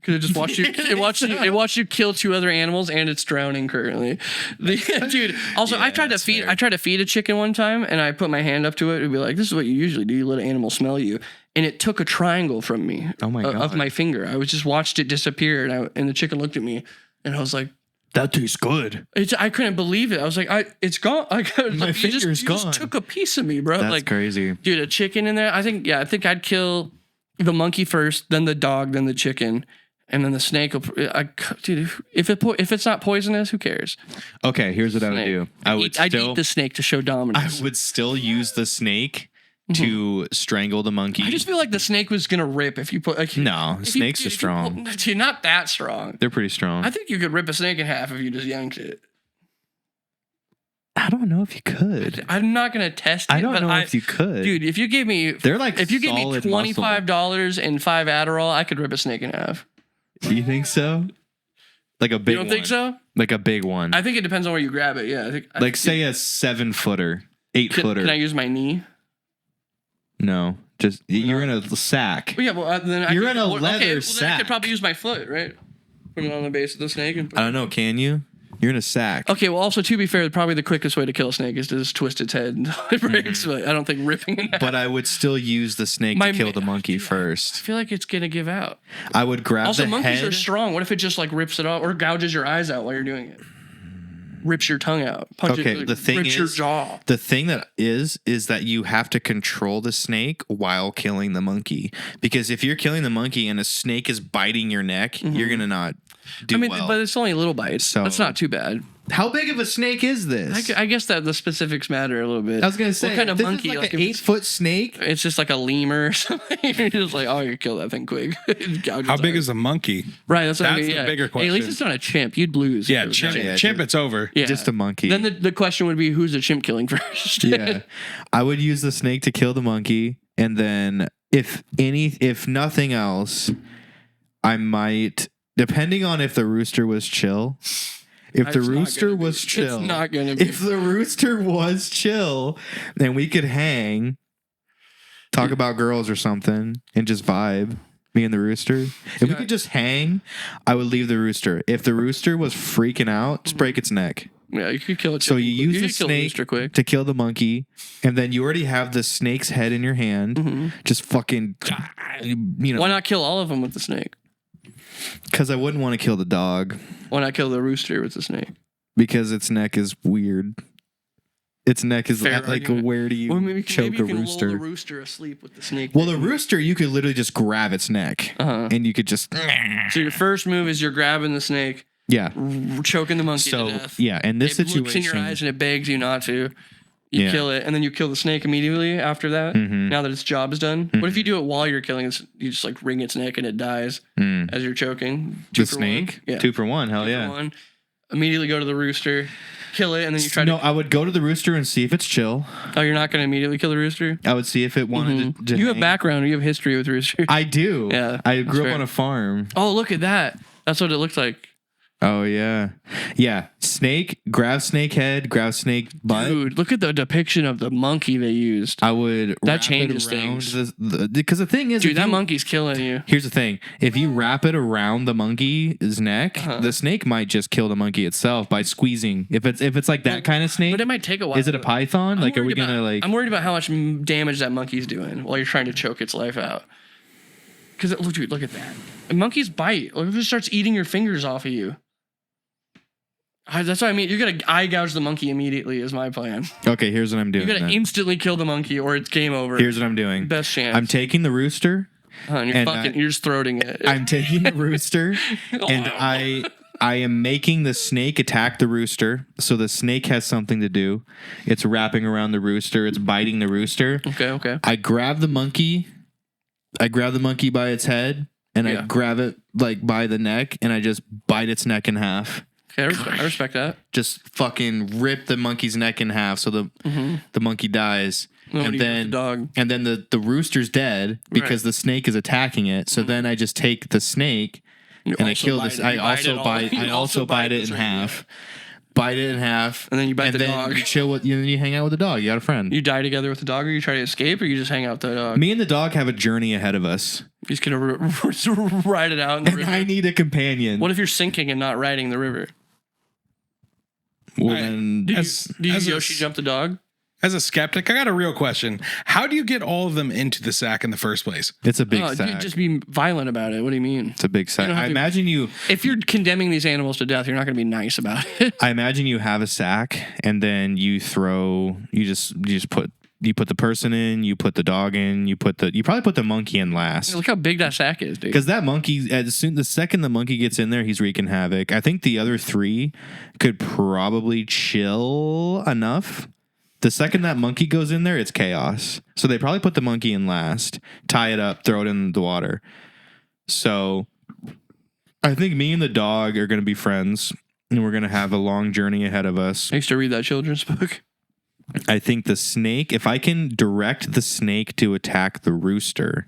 Because it just watched you. It watched you kill two other animals, and it's drowning currently. Dude. Also, Yeah, I tried to feed a chicken one time, and I put my hand up to it and be like, "This is what you usually do. You let an animal smell you." And it took a triangle from me. Oh my God. Of my finger. I was just watched it disappear, and the chicken looked at me, and I was like, That tastes good. I couldn't believe it. I was like, it's gone. My finger's you gone. just took a piece of me, bro. That's like crazy. Dude, a chicken in there. I think I'd kill the monkey first, then the dog, then the chicken. And then the snake will. Dude, if it's not poisonous, who cares? Okay, here's what I would do. I'd eat the snake to show dominance. I would still use the snake to strangle the monkey. I just feel like the snake was gonna rip if you put. Like, No, snakes are strong. Dude, not that strong. They're pretty strong. I think you could rip a snake in half if you just yanked it. I don't know if you could. I'm not gonna test it. I don't know if you could. Dude, if you gave me, They're like if you gave me solid $25 and 5 Adderall, I could rip a snake in half. Do you think so? Like a big You don't one. think so? Like a big one. I think it depends on where you grab it. Yeah, Like say a 7-footer, 8-footer. Can I use my knee? No, just you're in a sack. Well, yeah, well then You're I in a leather then I sack. could probably use my foot, right? Put it on the base of the snake. And I don't know. Can you? You're in a sack. Okay, well, also to be fair, probably the quickest way to kill a snake is to just twist its head until it breaks. But I don't think ripping it. But I would still use the snake to kill the monkey I first. feel like it's gonna give out. I would grab Also, the monkeys head. are strong. What if it just like rips it off or gouges your eyes out while you're doing it? Rips your tongue out. Okay, the thing rips your is- jaw. The thing that is that you have to control the snake while killing the monkey. Because if you're killing the monkey and a snake is biting your neck, you're gonna not do well. But it's only little bites. So- That's not too bad. How big of a snake is this? I guess that the specifics matter a little bit. I was gonna say, what kind of this monkey? is like if an it's- 8-foot snake. It's just like a lemur or something. You're just like, oh, you kill that thing quick. How big is a monkey? Right, that's what I That's mean. the Yeah. big bigger Hey, at least question. it's not a chimp. You'd lose. Yeah, if it was a chimp, chimp. it's over. Yeah. Just a monkey. Then the question would be, who's the chimp killing first? Yeah. I would use the snake to kill the monkey, and then if nothing else, I might, depending on if the rooster was chill. If the It's not rooster gonna be. was chill. It's not gonna be. If the rooster was chill, then we could hang, talk about girls or something, and just vibe. Me and the rooster. If we could just hang, I would leave the rooster. If the rooster was freaking out, just break its neck. Yeah, you could kill it. So you use the could kill a snake rooster quick. to kill the monkey, and then you already have the snake's head in your hand. Just fucking, Why not kill all of them with the snake? Because I wouldn't want to kill the dog Why not kill the rooster with the snake? because its neck is weird. Its neck is Fair like, argument. where do you Well, maybe choke you a can rooster? lull the rooster asleep with the snake. Well, the rooster, you could literally just grab its neck, and you could just, So your first move is you're grabbing the snake, yeah. choking the monkey So to death. yeah, in this It looks in your situation, eyes and it begs you not to. You kill it, and then you kill the snake immediately after that. Now that its job is done. What if you do it while you're killing it? You just like wring its neck and it dies as you're choking. The snake? 2 for 1. Hell yeah. 1. Immediately go to the rooster, kill it, and then you try to. No, I would go to the rooster and see if it's chill. Oh, you're not going to immediately kill the rooster? I would see if it wanted to. You have background. You have history with roosters. I do. Yeah. I grew up on a farm. Oh, look at that. That's what it looks like. Oh, yeah. Yeah. Snake, grab snake head, grab snake butt. Dude, look at the depiction of the monkey they used. I would That wrap changes it around things. Because the thing is, Dude, that monkey's killing you. here's the thing: if you wrap it around the monkey's neck, the snake might just kill the monkey itself by squeezing. If it's like that kind of snake, But it might take a while. is it a python? Like, are we gonna like? I'm worried about how much damage that monkey's doing while you're trying to choke its life out. Because dude, look at that. Monkeys bite. What if it starts eating your fingers off of you? That's what I mean. You're going to eye gouge the monkey immediately is my plan. Okay, here's what I'm doing. You're going to then. instantly kill the monkey or it's game over. Here's what I'm doing. Best chance. I'm taking the rooster. And you're just throating it. I'm taking the rooster, and I am making the snake attack the rooster. So the snake has something to do. It's wrapping around the rooster. It's biting the rooster. Okay. I grab the monkey. I grab the monkey by its head, and I grab it like by the neck, and I just bite its neck in half. Okay, I respect that. Just fucking rip the monkey's neck in half so the monkey dies. And then the rooster's dead because the snake is attacking it. So then I just take the snake and I kill this. I also bite it in half. Bite it in half. And then you bite the dog. You chill with you hang out with the dog. You got a friend. You die together with the dog, or you try to escape, or you just hang out with the dog? Me and the dog have a journey ahead of us. He's going to ride it out in the river. I need a companion. What if you're sinking and not riding the river? Well, then, Do you Yoshi jump the dog? As a skeptic, I got a real question. How do you get all of them into the sack in the first place? It's a big sack. Dude, just be violent about it. What do you mean? It's a big sack. I imagine you. If you're condemning these animals to death, you're not going to be nice about it. I imagine you have a sack, and then you put the person in, you put the dog in, you probably put the monkey in last. Look how big that sack is, dude. Because that monkey, the second the monkey gets in there, he's wreaking havoc. I think the other 3 could probably chill enough. The second that monkey goes in there, it's chaos. So they probably put the monkey in last, tie it up, throw it in the water. So I think me and the dog are going to be friends, and we're going to have a long journey ahead of us. I used to read that children's book. I think the snake, if I can direct the snake to attack the rooster,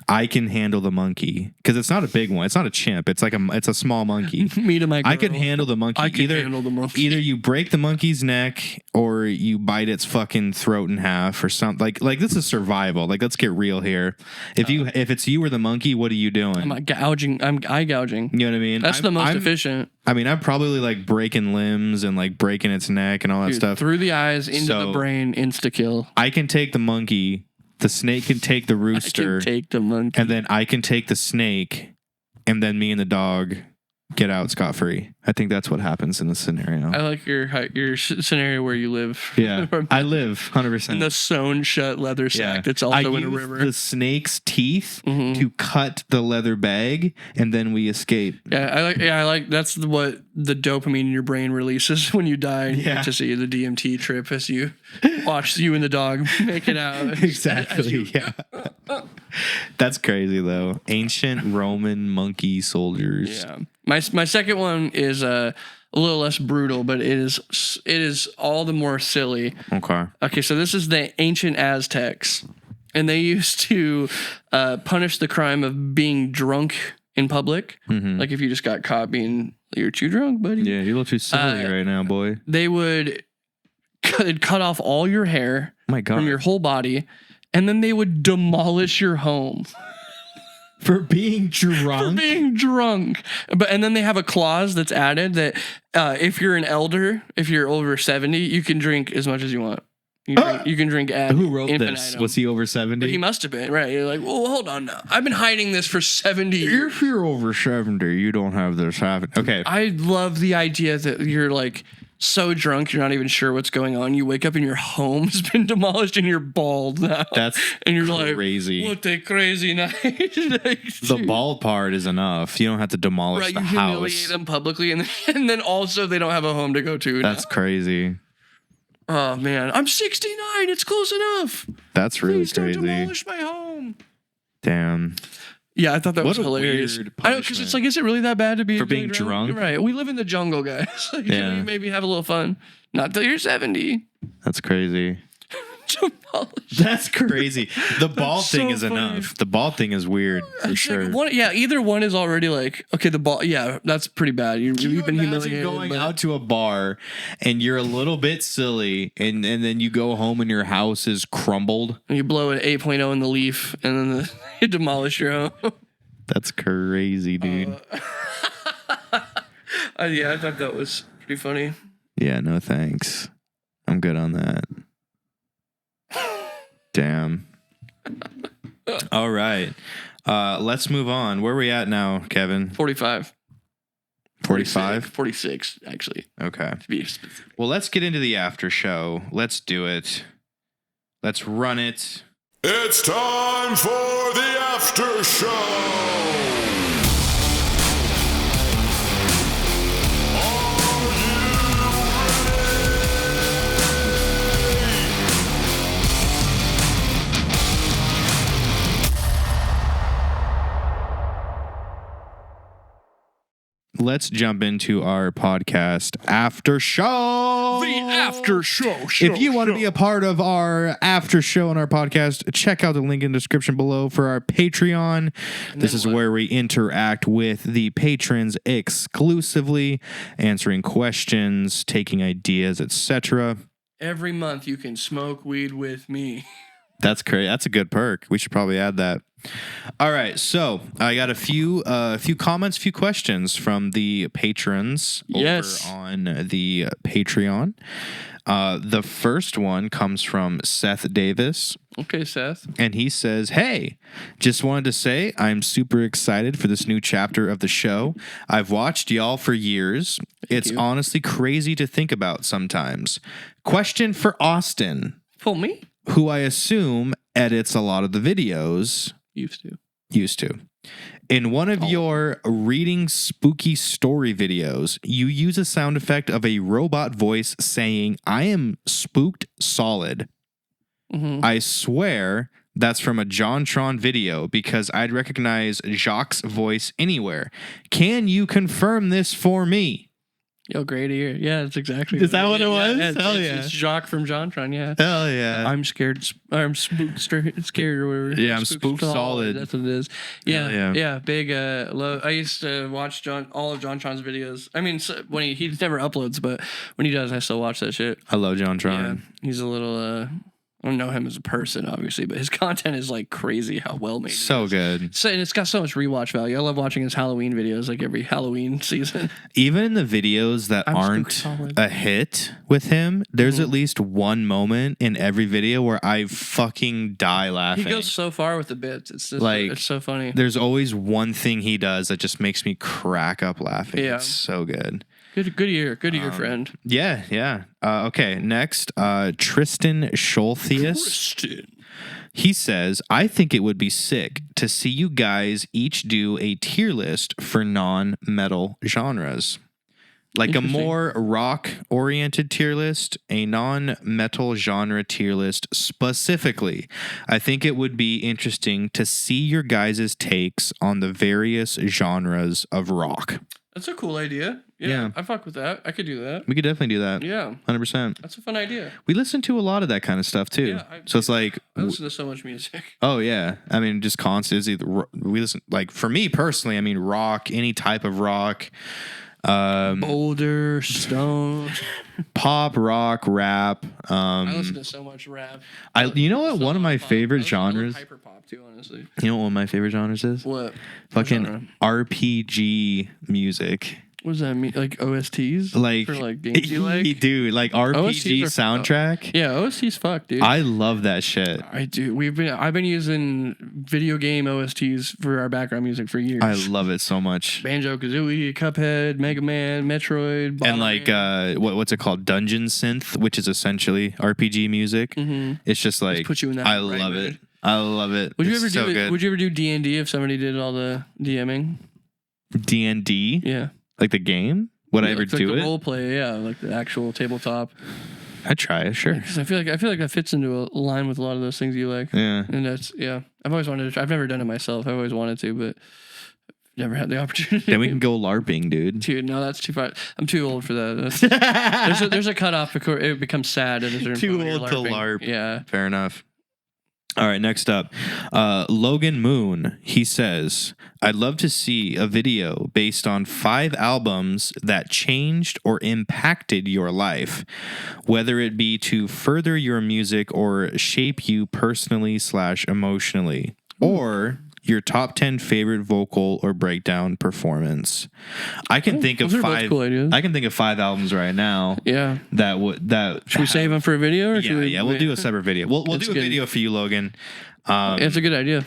I can handle the monkey. Because it's not a big one. It's not a chimp. It's a small monkey. Me to my girl. I can handle the monkey. Either you break the monkey's neck or you bite its fucking throat in half or something. Like this is survival. Like, let's get real here. If it's you or the monkey, what are you doing? I'm eye gouging. You know what I mean? That's the most efficient. I mean, I'm probably like breaking limbs and like breaking its neck and all that stuff. Through the eyes, into the brain, insta-kill. I can take the monkey. The snake can take the rooster. I can take the monkey. And then I can take the snake. And then me and the dog get out scot-free. I think that's what happens in this scenario. I like your scenario where you live. Yeah, I live 100%. In the sewn shut leather sack that's also in a river. The snake's teeth to cut the leather bag, and then we escape. I like that's what the dopamine in your brain releases when you die. And you get to see the DMT trip as you watch you and the dog make it out. Exactly. Yeah. That's crazy though. Ancient Roman monkey soldiers. Yeah. My second one is a little less brutal, but it is all the more silly. Okay, so this is the ancient Aztecs, and they used to punish the crime of being drunk in public. Like if you just got caught being, you're too drunk, buddy. Yeah, you're a little too silly right now, boy. They would cut off all your hair from your whole body, and then they would demolish your home. For being drunk? And then they have a clause that's added that if you're an elder, if you're over 70, you can drink as much as you want. You can drink ad Who wrote infinitum. this? Was he over 70? But he must have been, right? You're like, well, hold on now. I've been hiding this for 70 years. If you're over 70, you don't have this happen. Okay. I love the idea that you're like so drunk you're not even sure what's going on. You wake up and your home's been demolished and you're bald now. That's and you're crazy. Like, what a crazy night. The bald part is enough. You don't have to demolish the house. You humiliate them publicly, and then also they don't have a home to go to. That's crazy. Oh man, I'm 69. It's close enough. That's really Please don't crazy. demolish my home. Damn. Yeah, I thought that What was a hilarious. weird I know, because it's like, is it really that bad to be For being drunk? Right. We live in the jungle, guys. Like, Yeah. you maybe have a little fun. Not till you're 70. That's crazy. Demolish. That's crazy. The ball That's thing so is funny. enough. The ball thing is weird for It's sure. like either one is already like, okay, the ball, yeah, that's pretty bad. You've been humiliated. going but- out to a bar and you're a little bit silly, and then you go home and your house is crumbled. and you blow an 8.0 in the leaf, and then you demolish your home. That's crazy, dude. Yeah, I thought that was pretty funny. Yeah, no thanks. I'm good on that. Damn. All right. Let's move on. Where are we at now, Kevin? 45. 45? 46, actually, Okay. to be specific. Well, let's get into the after show. Let's do it. Let's run it. It's time for the after show. Let's jump into our podcast after show. The after show. If you want to be a part of our after show on our podcast, check out the link in the description below for our Patreon. This is where we interact with the patrons exclusively, answering questions, taking ideas, etc. Every month you can smoke weed with me. That's great. That's a good perk. We should probably add that. All right, so I got a few comments, few questions from the patrons Yes. over on the Patreon. The first one comes from Seth Davis, Okay, Seth. and he says, "Hey, just wanted to say I'm super excited for this new chapter of the show. I've watched y'all for years. It's you. honestly crazy to think about sometimes. Question for Austin, Pull me? who I assume edits a lot of the videos." Used to. In one of your reading spooky story videos, you use a sound effect of a robot voice saying, "I am spooked solid." Mm-hmm. I swear that's from a JonTron video because I'd recognize Jacques' voice anywhere. Can you confirm this for me? Yo, great ear. Yeah, that's exactly. Is that what it was? It's, Hell it's, yeah. It's Jacques from JonTron. Yeah. Hell yeah. I'm scared. I'm spooked. Scared or whatever. Yeah, I'm spooked solid. That's what it is. Yeah, Hell yeah. Big. I used to watch all of JonTron's videos. I mean, when he never uploads, but when he does, I still watch that shit. I love JonTron. Yeah, he's a little. I don't know him as a person, obviously, but his content is like crazy how well made. So good. So, and it's got so much rewatch value. I love watching his Halloween videos, like every Halloween season. Even in the videos that I'm aren't spooked solid. a hit with him, there's at least one moment in every video where I fucking die laughing. He goes so far with the bits. It's just Like, it's so funny. There's always one thing he does that just makes me crack up laughing. Yeah. It's so good. Good year, friend. Yeah. Okay, next, Tristan Scholthius. He says, I think it would be sick to see you guys each do a tier list for non-metal genres. Like a Interesting. more rock-oriented tier list, a non-metal genre tier list specifically. I think it would be interesting to see your guys' takes on the various genres of rock. That's a cool idea. Yeah. I fuck with that. I could do that. We could definitely do that. Yeah, 100%. that's a fun idea. We listen to a lot of that kind of stuff too. Yeah, So it's like, I listen to so much music. oh yeah. I mean, just constant. We listen, like for me personally, I mean, rock, any type of rock, Boulder, Stone. pop, rock, rap. I listen to so much rap. You know what? One of my Pop. favorite I love genres. hyper pop too, honestly. You know what one of my favorite genres is? What? Fucking genre? RPG music. What does that mean? Like OSTs? Like, for like games you like? dude, like RPG OSTs are soundtrack. Yeah, OSTs fuck, dude. I love that shit. I do. I've been using video game OSTs for our background music for years. I love it so much. Banjo Kazooie, Cuphead, Mega Man, Metroid, And like what's it called, dungeon synth, which is essentially RPG music. It's just like put you in that I right love mood. it. I love it. Would you It's ever so do it? good. Would you ever do D&D if somebody did all the DMing? D&D, Yeah. like the game. Would I Yeah, ever it's like do the it? role play, yeah, like the actual tabletop. I'd try it, sure. 'Cause I feel like that fits into a line with a lot of those things you like. Yeah. And I've always wanted to try. I've never done it myself. I've always wanted to, but never had the opportunity. Then we can go LARPing, dude. Dude, no, that's too far. I'm too old for that. There's a cutoff before it becomes sad. At a certain Too point when you're old to LARPing. LARP. Yeah. Fair enough. All right, next up, Logan Moon. He says, I'd love to see a video based on 5 albums that changed or impacted your life, whether it be to further your music or shape you personally / emotionally, or your top 10 favorite vocal or breakdown performance. I can think of those are both 5. cool ideas. I can think of 5 albums right now. Yeah. Should we save them for a video? Or should we'll do a separate video. We'll do a video for you, Logan. It's a good idea.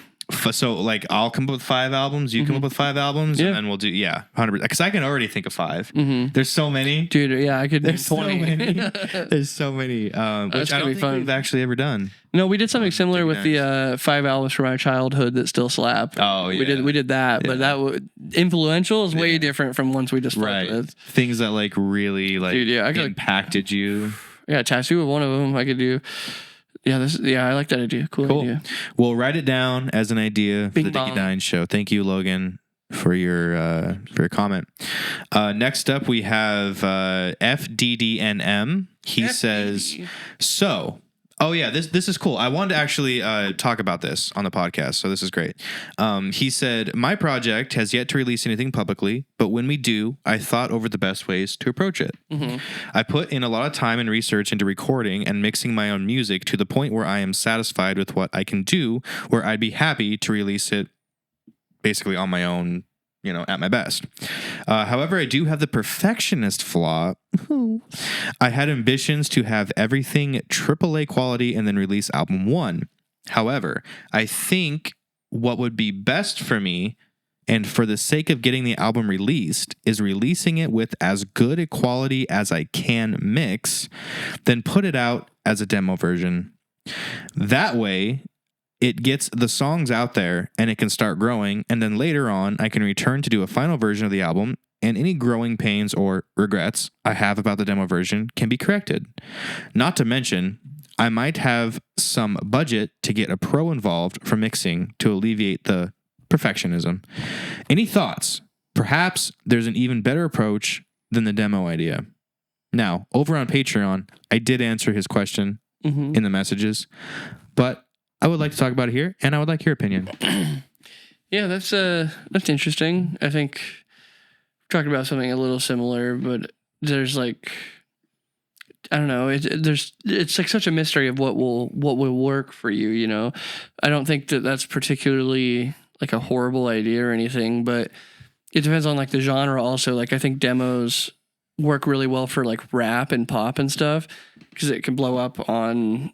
So like I'll come up with 5 albums, you come up with 5 albums, Yeah. and then we'll do 100%. Because I can already think of 5. There's so many. Dude, yeah, I could do There's 20. so many. There's so many. Which I gonna don't be think fun. we've actually ever done. No, we did something similar with the 5 albums from our childhood that still slap. Oh, yeah. We did that, but that influential is way different from ones we just fucked with. Things that like really like Dude, yeah, I gotta- impacted you. Yeah, Tattoo of one of them I could do. Yeah, I like that idea. Cool idea. We'll write it down as an idea for Bing the bong. DickeyDines show. Thank you, Logan, for your comment. Next up, we have FDDNM. He says, so. Oh yeah, this is cool. I wanted to actually talk about this on the podcast, so this is great. He said, my project has yet to release anything publicly, but when we do, I thought over the best ways to approach it. I put in a lot of time and research into recording and mixing my own music to the point where I am satisfied with what I can do, where I'd be happy to release it basically on my own, at my best. However, I do have the perfectionist flaw. I had ambitions to have everything AAA quality and then release album 1. However, I think what would be best for me, and for the sake of getting the album released, is releasing it with as good a quality as I can mix, then put it out as a demo version. That way, it gets the songs out there and it can start growing, and then later on I can return to do a final version of the album, and any growing pains or regrets I have about the demo version can be corrected. Not to mention, I might have some budget to get a pro involved for mixing to alleviate the perfectionism. Any thoughts? Perhaps there's an even better approach than the demo idea. Now, over on Patreon, I did answer his question in the messages, but I would like to talk about it here, and I would like your opinion. Yeah, that's interesting. I think we're talking about something a little similar, but there's like, I don't know. It's like such a mystery of what will work for you. I don't think that's particularly like a horrible idea or anything, but it depends on like the genre. Also, like I think demos work really well for like rap and pop and stuff because it can blow up on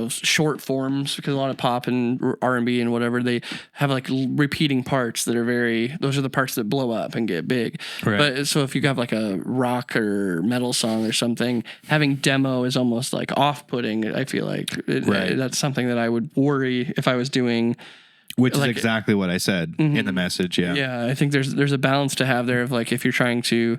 short forms, because a lot of pop and R&B and whatever, they have like repeating parts that are those are the parts that blow up and get big. Right. But so if you have like a rock or metal song or something, having demo is almost like off-putting. I feel like that's something that I would worry if I was doing. Which is like, exactly what I said in the message. Yeah. Yeah. I think there's a balance to have there of like, if you're trying to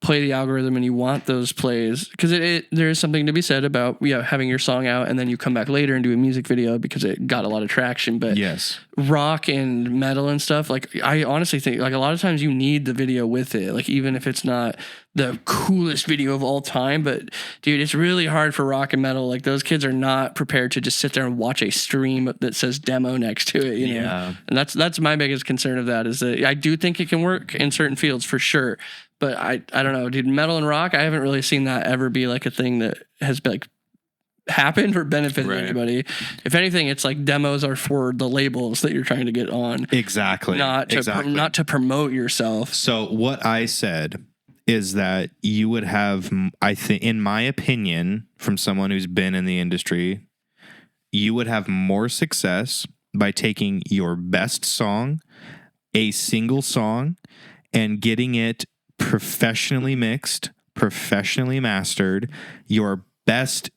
play the algorithm and you want those plays, because there is something to be said about having your song out and then you come back later and do a music video because it got a lot of traction. But yes, rock and metal and stuff, like I honestly think like a lot of times you need the video with it, like even if it's not the coolest video of all time. But dude, it's really hard for rock and metal. Like those kids are not prepared to just sit there and watch a stream that says demo next to it, you know? Yeah. And that's my biggest concern of that, is that I do think it can work in certain fields for sure. But I don't know, dude, metal and rock, I haven't really seen that ever be like a thing that has been like happened or benefited anybody. If anything, it's like demos are for the labels that you're trying to get on. Exactly. Not to promote yourself. So what I said is that you would have, I think, in my opinion, from someone who's been in the industry, you would have more success by taking your best song, a single song, and getting it professionally mixed, professionally mastered, your best,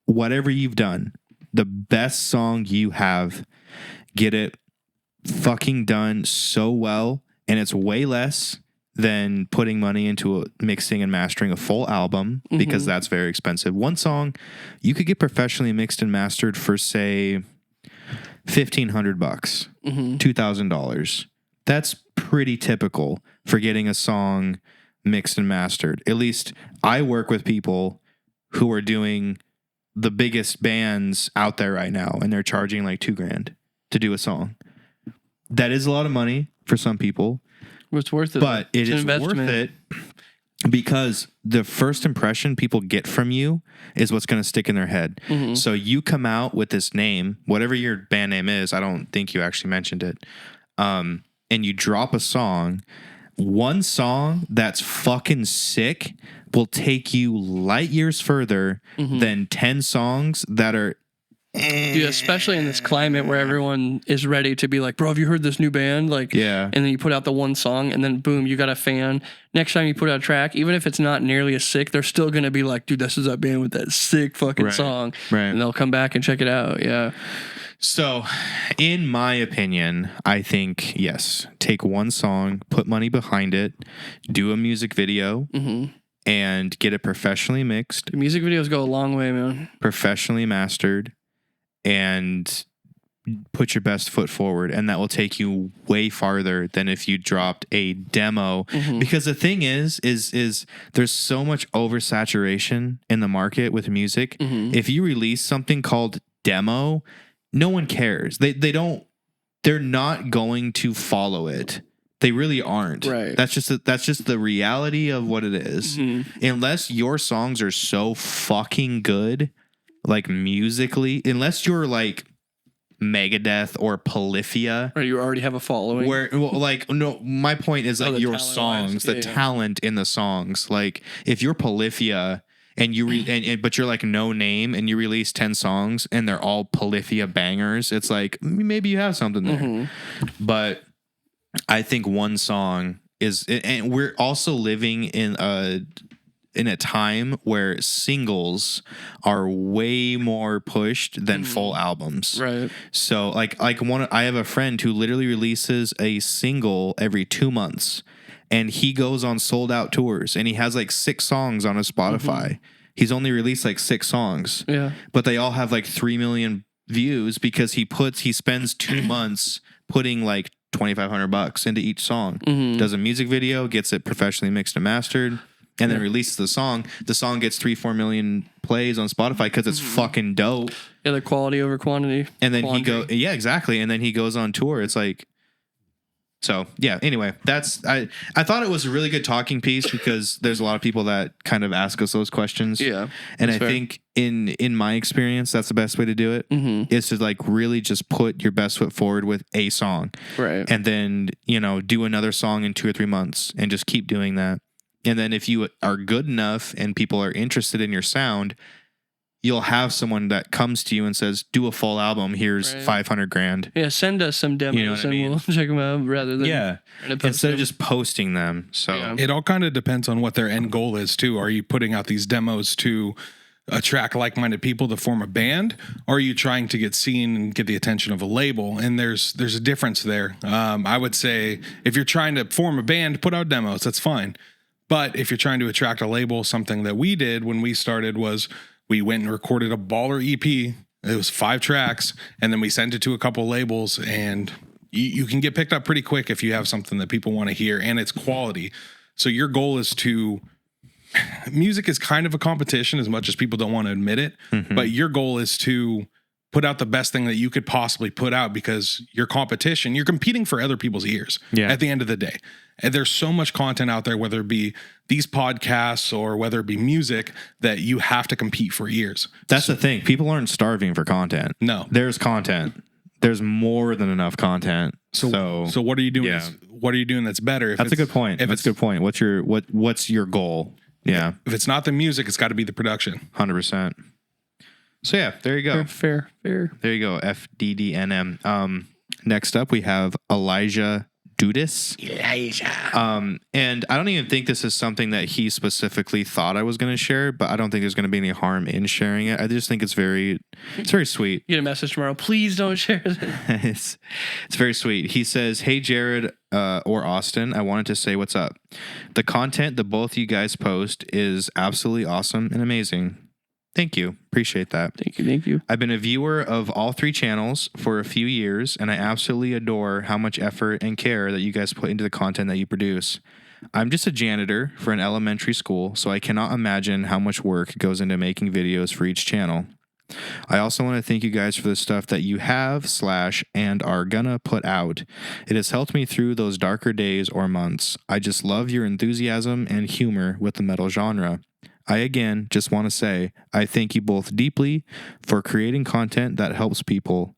whatever you've done, the best song you have, get it fucking done so well, and it's way less, than putting money into mixing and mastering a full album because that's very expensive. One song you could get professionally mixed and mastered for say $1,500, $2,000. That's pretty typical for getting a song mixed and mastered. At least I work with people who are doing the biggest bands out there right now, and they're charging like $2,000 to do a song. That is a lot of money for some people. It's worth it. But it is worth it because the first impression people get from you is what's going to stick in their head. So you come out with this name, whatever your band name is, I don't think you actually mentioned it, and you drop a song. One song that's fucking sick will take you light years further than 10 songs that are... Dude, especially in this climate where everyone is ready to be like, bro, have you heard this new band? Like, yeah. And then you put out the one song and then boom, you got a fan. Next time you put out a track, even if it's not nearly as sick, they're still going to be like, dude, this is that band with that sick fucking song. Right. And they'll come back and check it out. Yeah. So, in my opinion, I think, yes, take one song, put money behind it, do a music video, and get it professionally mixed. The music videos go a long way, man. Professionally mastered, and put your best foot forward, and that will take you way farther than if you dropped a demo. Because the thing is there's so much oversaturation in the market with music. If you release something called demo, no one cares. They're not going to follow it. They really aren't. Right. That's just the reality of what it is. Unless your songs are so fucking good, like musically, unless you're like Megadeth or Polyphia, Or you already have a following. My point is like your talent-wise. songs, the talent in the songs. Like if you're Polyphia and but you're like no name and you release 10 songs and they're all Polyphia bangers, it's like maybe you have something there. But I think one song is, and we're also living in a time where singles are way more pushed than full albums. Right. So I have a friend who literally releases a single every 2 months, and he goes on sold out tours, and he has like 6 songs on his Spotify. He's only released like 6 songs. Yeah. But they all have like 3 million views because he spends 2 months putting like $2,500 into each song. Does a music video, gets it professionally mixed and mastered, and then releases the song. The song gets 3-4 million plays on Spotify because it's fucking dope. Yeah, the quality over quantity. And then yeah, exactly. And then he goes on tour. It's like, so yeah. Anyway, I thought it was a really good talking piece because there's a lot of people that kind of ask us those questions. Yeah, and I think in my experience, that's the best way to do it. Is to like really just put your best foot forward with a song, right? And then do another song in 2 or 3 months and just keep doing that. And then if you are good enough and people are interested in your sound, you'll have someone that comes to you and says, do a full album. Here's $500,000. Yeah. Send us some demos we'll check them out rather than instead of just posting them. So it all kind of depends on what their end goal is too. Are you putting out these demos to attract like-minded people to form a band? Or are you trying to get seen and get the attention of a label? And there's a difference there. I would say if you're trying to form a band, put out demos. That's fine. But if you're trying to attract a label, something that we did when we started was we went and recorded a baller EP. It was 5 tracks, and then we sent it to a couple labels, and you can get picked up pretty quick if you have something that people want to hear, and it's quality. So your goal is music is kind of a competition as much as people don't want to admit it, but your goal is to put out the best thing that you could possibly put out because your competition, you're competing for other people's ears at the end of the day. And there's so much content out there, whether it be these podcasts or whether it be music, that you have to compete for ears. That's the thing. People aren't starving for content. No. There's content. There's more than enough content. So what are you doing? Yeah. What are you doing that's better? That's a good point. That's a good point. What's your goal? Yeah. If it's not the music, it's got to be the production. 100%. So yeah, there you go. Fair. There you go. FDDNM. Next up, we have Elijah Studis. And I don't even think this is something that he specifically thought I was going to share, but I don't think there's going to be any harm in sharing it. I just think it's very sweet. You get a message tomorrow. Please don't share this. It's very sweet. He says, "Hey Jared or Austin, I wanted to say what's up. The content that both you guys post is absolutely awesome and amazing. Thank you. Appreciate that. Thank you. I've been a viewer of all 3 channels for a few years, and I absolutely adore how much effort and care that you guys put into the content that you produce. I'm just a janitor for an elementary school, so I cannot imagine how much work goes into making videos for each channel. I also want to thank you guys for the stuff that you have / and are gonna put out. It has helped me through those darker days or months. I just love your enthusiasm and humor with the metal genre. I again just want to say I thank you both deeply for creating content that helps people.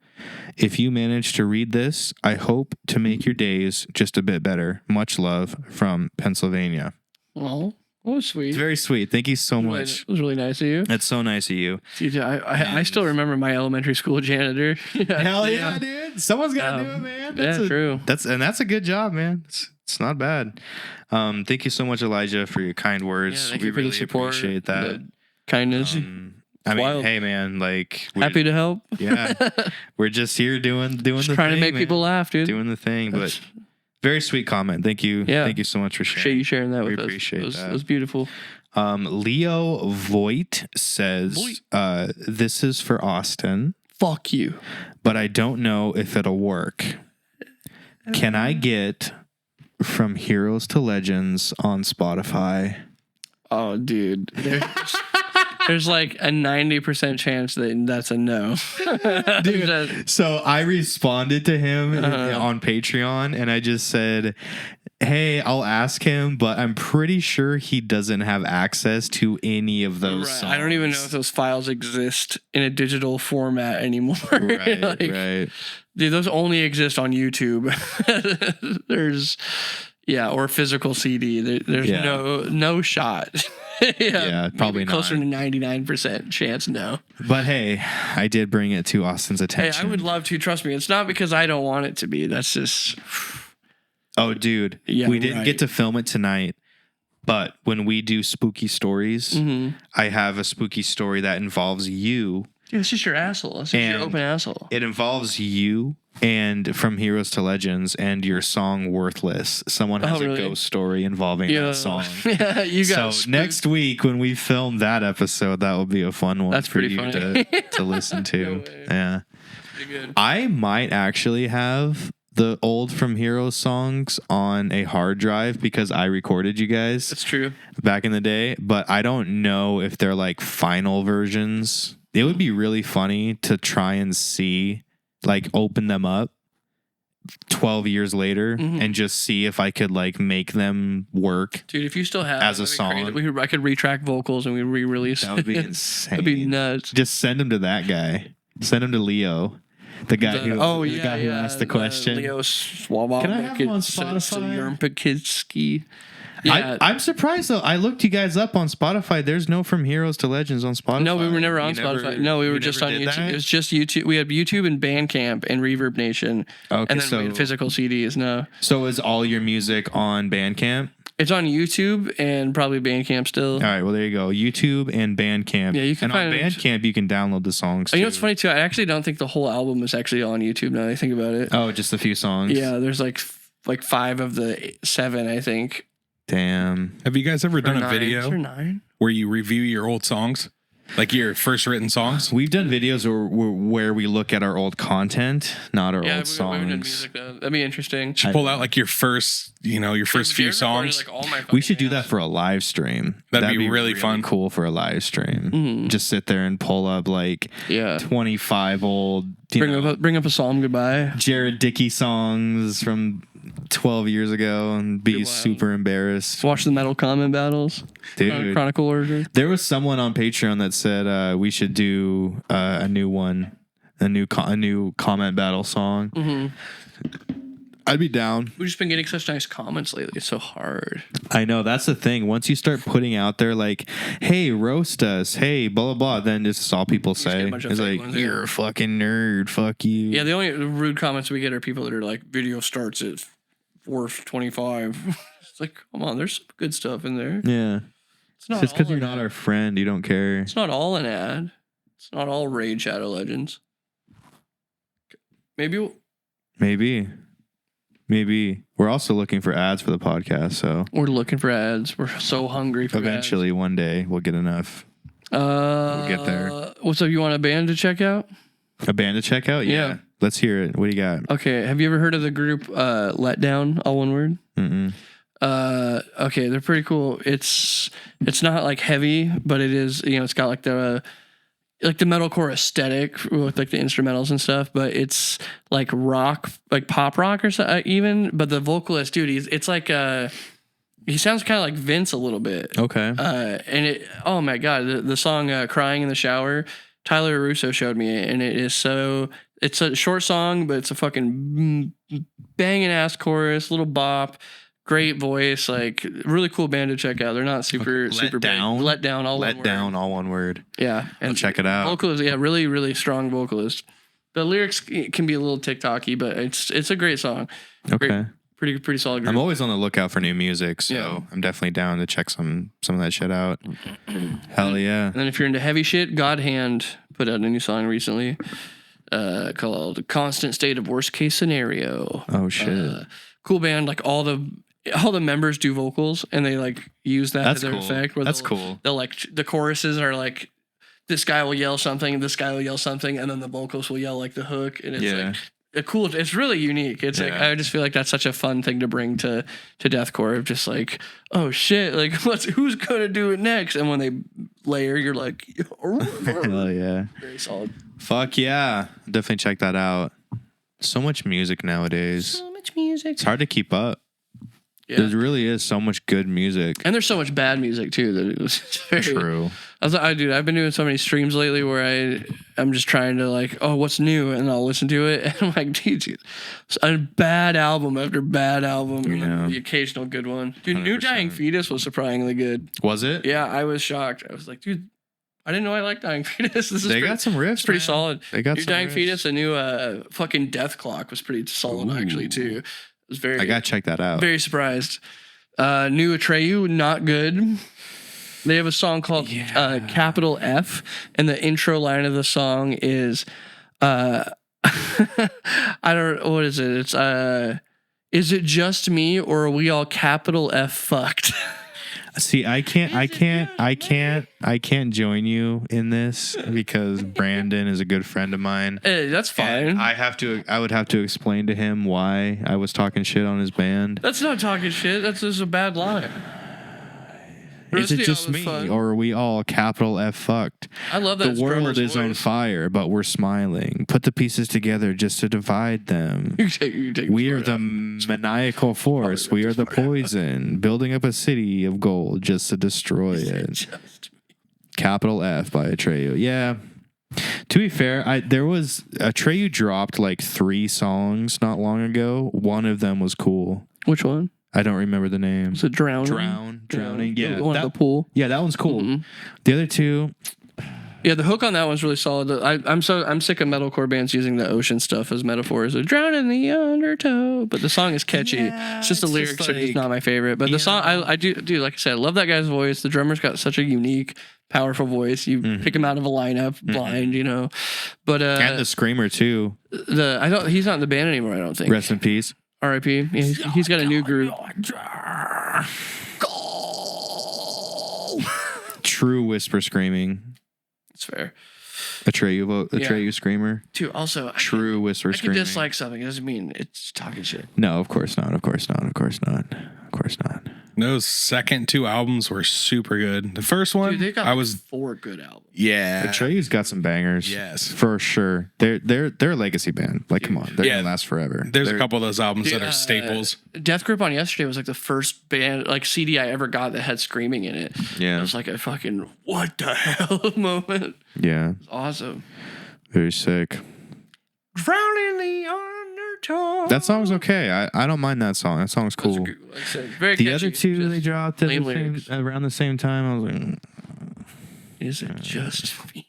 If you manage to read this, I hope to make your days just a bit better. Much love from Pennsylvania." Oh, sweet. It's very sweet. Thank you so much. It was really nice of you. That's so nice of you. Dude, I still remember my elementary school janitor. Hell yeah, dude. Someone's got to do it, man. True. That's a good job, man. It's not bad. Thank you so much, Elijah, for your kind words. Thank we you for the really support, appreciate that. the kindness. I mean, wild. hey, man, like Happy to help. Yeah, we're just here doing the thing, Trying to make people laugh, dude. doing the thing. But very sweet comment. Thank you. Yeah. Thank you so much for sharing. Appreciate you sharing that We with us. appreciate that. It was beautiful. Leo Voigt says, "This is for Austin, Fuck you. but I don't know if it'll work. Can I get From Heroes to Legends on Spotify?" Oh, dude. There's like a 90% chance that that's a no. Dude, so I responded to him on Patreon, and I just said, "Hey, I'll ask him, but I'm pretty sure he doesn't have access to any of those songs." I don't even know if those files exist in a digital format anymore. Right, Like, right. Dude, those only exist on YouTube. Or physical CD. There's no shot. Yeah, probably maybe closer to 99% chance no. But hey, I did bring it to Austin's Hey, attention. I would love to. Trust me. It's not because I don't want it to be. That's just... Oh, dude, Yeah, we didn't right. get to film it tonight, but when we do spooky stories, I have a spooky story that involves you. Dude, it's just your asshole. It's just your open asshole. It involves you and From Heroes to Legends and your song Worthless. Someone has a ghost story involving that song. Yeah, you got So next week when we film that episode, that will be a fun one That's for pretty you funny. to listen to. No way. Yeah. pretty good. I might actually have the old From Heroes songs on a hard drive because I recorded you guys That's true. back in the day, but I don't know if they're like final versions. It would be really funny to try and see, like, open them up 12 years later and just see if I could like make them work. Dude, if you still have As a that'd be crazy. song. I could retrack vocals and we re-release. That would be it. insane. That'd be nuts. Just send them to that guy. Send them to Leo, the guy who asked the question. Leo Swalwell. Can I have him on Spotify? Pikitsky. Yeah. I'm surprised though. I looked you guys up on Spotify. There's no From Heroes to Legends on Spotify. No, we were never on You Spotify. No, we were just on never did YouTube. that? It was just YouTube. We had YouTube and Bandcamp and Reverb Nation. Okay, and then we had physical CDs. No, So is all your music on Bandcamp? it's on YouTube and probably Bandcamp still. All right, well there you go. YouTube and Bandcamp. Yeah, you can and on find it. Bandcamp you can download the songs. You know what's funny too? I actually don't think the whole album is actually on YouTube now that I think about it. Oh, just a few songs. Yeah, there's like 5 of the 7, I think. Damn. Have you guys ever done a 9. Is video there 9? where you review your old songs? Like your first written songs? We've done videos where we look at our old content, not our Yeah, old we haven't done songs. music though. That'd be interesting. Should pull out like your first, your first few Jared recorded, songs. like, all my We fucking should do that hits. for a live stream. That'd be really fun. Cool for a live stream. Just sit there and pull up like Yeah. 25 old Bring up a Psalm Goodbye. Jared Dickey songs from 12 years ago and be wild. super embarrassed. Watch the metal comment battles. Dude. Chronicle Order. There was someone on Patreon that said we should do a new one, a new comment battle song. I'd be down. We've just been getting such nice comments lately. It's so hard. I know, that's the thing. Once you start putting out there like, hey, roast us, hey, blah, blah, blah, then it's all people get a say. bunch of It's fake like, ones, yeah. you're a fucking nerd, fuck you. Yeah, the only rude comments we get are people that are like, video starts at Wharf 25. It's like, come on, there's some good stuff in there. Yeah. It's not Just because all you're an not ad. our friend, you don't care. It's not all an ad. It's not all Raid Shadow Legends. Maybe We're also looking for ads for the podcast, so we're looking for ads. We're so hungry for eventually one day we'll get enough. We'll get there. What's up? You want a band to check out? A band to check out? Yeah. Let's hear it. What do you got? Okay. Have you ever heard of the group Letdown? All one word. Mm-mm. Okay, they're pretty cool. It's not like heavy, but it is. It's got like the metalcore aesthetic with like the instrumentals and stuff. But it's like rock, like pop rock or so, even. But the vocalist, dude, it's like he sounds kind of like Vince a little bit. Okay. And it, oh my god, the song "Crying in the Shower," Tyler Russo showed me it, and it is so. It's a short song, but it's a fucking banging ass chorus, little bop, great voice, like really cool band to check out. They're not super big. Let down, all one word. Yeah, and I'll check it out. Vocalist, yeah, really, really strong vocalist. The lyrics can be a little TikTok-y, but it's a great song. Okay. Great, pretty solid group. I'm always on the lookout for new music, so Yeah. I'm definitely down to check some of that shit out. Hell yeah. And then if you're into heavy shit, God Hand put out a new song recently called "Constant State of Worst Case Scenario." Oh shit. Cool band. Like all the members do vocals, and they like use that That's to their cool. effect. Where That's they'll- cool. They'll like the choruses are like this guy will yell something, this guy will yell something, and then the vocals will yell like the hook, and it's Yeah. like a cool. It's really unique. It's like Yeah. I just feel like that's such a fun thing to bring to deathcore. Of just like, oh shit, like who's gonna do it next? And when they layer, you're like, Hell yeah. very solid. Fuck yeah. Definitely check that out. So much music nowadays. So much music. It's hard to keep up. Yeah. There really is so much good music. And there's so much bad music too that it was very True. I was like, dude, I've been doing so many streams lately where I'm just trying to like, oh, what's new, and I'll listen to it, and I'm like, dude, it's a bad album after bad album, and then Yeah. the occasional good one. Dude, New 100%. Dying Fetus was surprisingly good. Was it? Yeah, I was shocked. I was like, dude, I didn't know I liked Dying Fetus. This is They got some riffs. it's pretty man. solid. They got New some Dying riffs. Fetus, a new fucking Death Clock was pretty solid actually too. It was very. I gotta check that out. Very surprised. New Atreyu, not good. They have a song called Capital F, and the intro line of the song is, I don't, what is it? It's, is it just me or are we all capital F fucked? See, I can't join you in this because Brandon is a good friend of mine. Hey, that's fine. And I would have to explain to him why I was talking shit on his band. That's not talking shit. That's just a bad line. Is it Rest of just y'all me, is fun. or are we all capital F fucked? I love that. The world drummer's is on voice. fire, but we're smiling. Put the pieces together just to divide them. You take We this are part the out. maniacal force. We are the poison, building up a city of gold just to destroy it. Just- Capital F by Atreyu. Yeah. To be fair, Atreyu dropped like 3 songs not long ago. One of them was cool. Which one? I don't remember the name. Is it Drowning? Drowning. Yeah, The one at that- the pool. Yeah, that one's cool. Mhm. The other 2, Yeah, the hook on that one's really solid. I'm sick of metalcore bands using the ocean stuff as metaphors. Drown in the undertow, but the song is catchy. Yeah, it's just the it's lyrics just are just like- not my favorite. But the song, I do, like I said, I love that guy's voice. The drummer's got such a unique, powerful voice. You pick him out of a lineup blind, you know. But and the screamer too. he's not in the band anymore. I don't think. Rest in peace. R.I.P. Yeah, he's got a new group. True whisper screaming. It's fair. Atreyu screamer. Too. Also, True whisper I can screaming. dislike something. It doesn't mean it's talking shit. No, of course not. Of course not. Of course not. Of course not. Those second 2 albums were super good. The first one, Dude, they got I was 4 good albums. Atreyu's got some bangers. Yes. For sure. They're a legacy band. Like, come on. They're Yeah. gonna last forever. There's They're- a couple of those albums that are staples. Death Grip on Yesterday was like the first band, like CD I ever got that had screaming in it. Yeah. It was like a fucking what the hell moment. Yeah. It's awesome. Very sick. Drowning the undertow. That song's okay. I don't mind that song. That song's That's cool. good. Like I said, very The catchy. other 2 Just they dropped at lame lyrics. around the same time. I was like, Is it just me?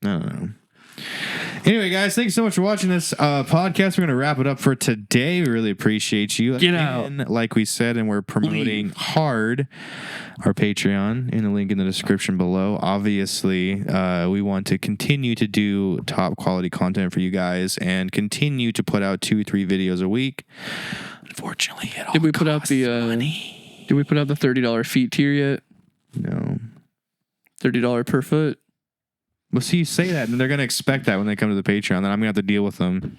I don't know. Anyway, guys, thanks so much for watching this podcast. We're going to wrap it up for today. We really appreciate you. Get out. Like we said, and we're promoting hard our Patreon in the link in the description below. Obviously, we want to continue to do top quality content for you guys and continue to put out 2-3 videos a week. Unfortunately, it all Did we put out the money. Did we put out the $30 feet tier yet? No. $30 per foot. Well, see, you say that, and they're going to expect that when they come to the Patreon. Then I'm going to have to deal with them.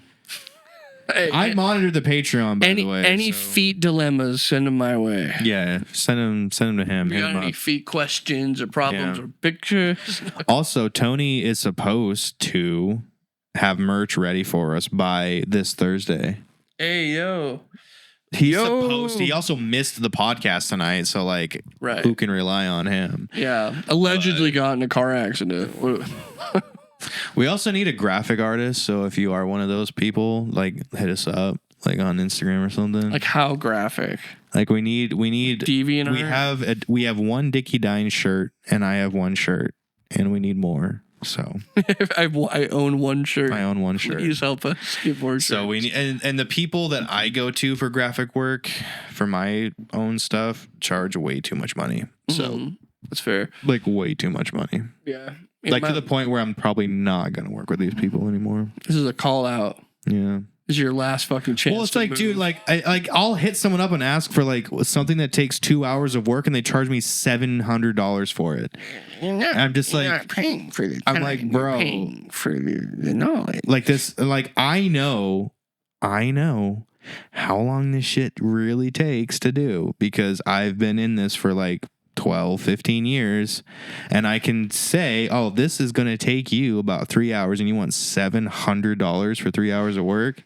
Hey, I monitored the Patreon, by the way. Any feet dilemmas, send them my way. Yeah, send them to him. You Hit got him any up. feet questions or problems Yeah. or pictures? Also, Tony is supposed to have merch ready for us by this Thursday. Hey, yo. He's Yo. supposed to. He also missed the podcast tonight, so like, Right. who can rely on him? Yeah. Allegedly got in a car accident. We also need a graphic artist, so if you are one of those people, like, hit us up, like on Instagram or something. Like how graphic? Like we need Deviant art? we have one DickeyDines shirt, and I have one shirt, and we need more. So I own one shirt. I own one shirt. Please help us get more shirts. So we need, and the people that I go to for graphic work for my own stuff charge way too much money. So that's fair. like way too much money. Yeah. Like to the point where I'm probably not gonna work with these people anymore. This is a call out. Yeah. This is your last fucking chance. Well, it's to like, move. dude, like I'll hit someone up and ask for like something that takes 2 hours of work, and they charge me $700 for it. I'm just You're like, not paying for the I'm time, like, you're bro, paying for the knowledge. like this, like I know how long this shit really takes to do because I've been in this for like 12, 15 years, and I can say, oh, this is going to take you about 3 hours, and you want $700 for 3 hours of work?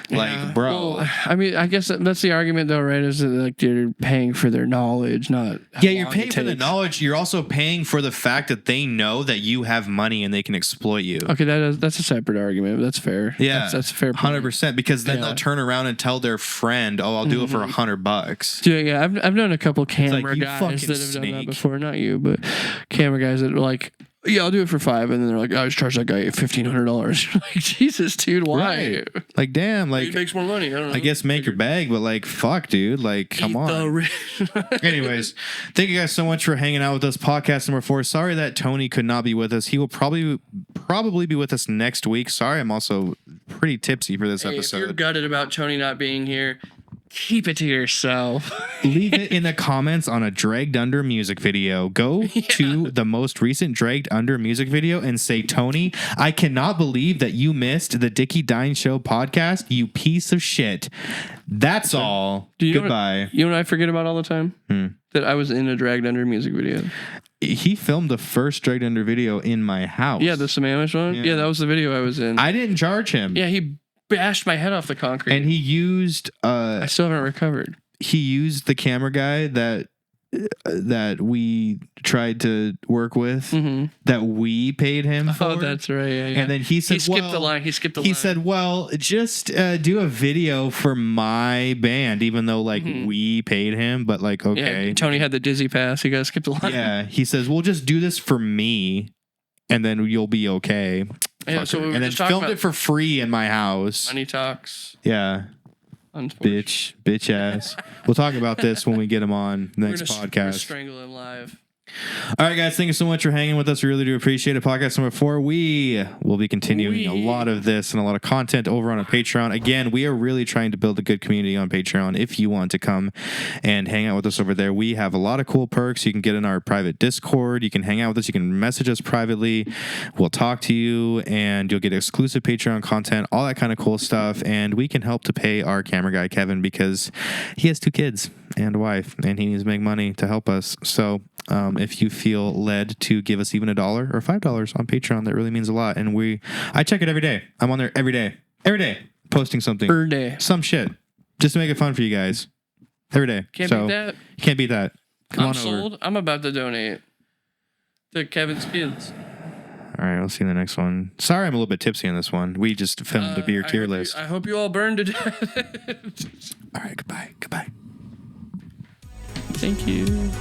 Like, bro. Well, I mean, I guess that's the argument, though, right? Is that like they're paying for their knowledge, not how Yeah, you're long paying it for the takes. knowledge. You're also paying for the fact that they know that you have money and they can exploit you. Okay, that's a separate argument. That's fair. Yeah, that's a fair point. 100%. Because then Yeah. they'll turn around and tell their friend, "Oh, I'll do it for $100." Dude, yeah, I've known a couple camera like, you guys fucking that have done that snake. before. Not you, but camera guys that are like, yeah, I'll do it for $5, and then they're like, I just charge that guy $1,500. Like, Jesus, dude, why? Right. Like, damn, He like makes more money. I don't know. I guess make your bag, but like, fuck, dude, like, come Eat on. the rich. Anyways, thank you guys so much for hanging out with us. Podcast number 4. Sorry that Tony could not be with us. He will probably be with us next week. Sorry, I'm also pretty tipsy for this Hey, if you're episode. gutted about Tony not being here, keep it to yourself. Leave it in the comments on a Dragged Under music video. Go to the most recent Dragged Under music video and say, Tony, I cannot believe that you missed the DickeyDines Show podcast, you piece of shit. That's all. You know Goodbye. you know what I forget about all the time? That I was in a Dragged Under music video. He filmed the first Dragged Under video in my house. Yeah, the Sammamish one? Yeah. Yeah, that was the video I was in. I didn't charge him. Yeah, he bashed my head off the concrete. And he used I still haven't recovered. the camera guy that we tried to work with, that we paid him for. Oh, that's right. Yeah, yeah. And then he said, he skipped the line. He skipped the line. He said, well, just do a video for my band, even though like we paid him, but like, okay. Yeah, Tony had the dizzy pass. He got to skip the line. Yeah. He says, we'll just do this for me, and then you'll be okay. Yeah, so we were and then just talking filmed about it for free in my house. Money talks. Yeah. Unfortunately. Bitch ass. We'll talk about this when we get him on We're next gonna podcast. strangle him live. All right, guys. Thank you so much for hanging with us. We really do appreciate it. Podcast number 4. We will be continuing a lot of this and a lot of content over on our Patreon. Again, we are really trying to build a good community on Patreon. If you want to come and hang out with us over there, we have a lot of cool perks. You can get in our private Discord. You can hang out with us. You can message us privately. We'll talk to you, and you'll get exclusive Patreon content, all that kind of cool stuff. And we can help to pay our camera guy, Kevin, because he has 2 kids and a wife, and he needs to make money to help us. So if you feel led to give us even $1 or $5 on Patreon, that really means a lot. And I check it every day. I'm on there every day, posting something, Per day. some shit, just to make it fun for you guys every day. Can't So, beat that. Can't beat that. Come I'm on sold. over. I'm about to donate to Kevin's kids. All right, we'll see you in the next one. Sorry, I'm a little bit tipsy on this one. We just filmed the beer tier list. I hope you all burn to death. All right, goodbye. Thank you.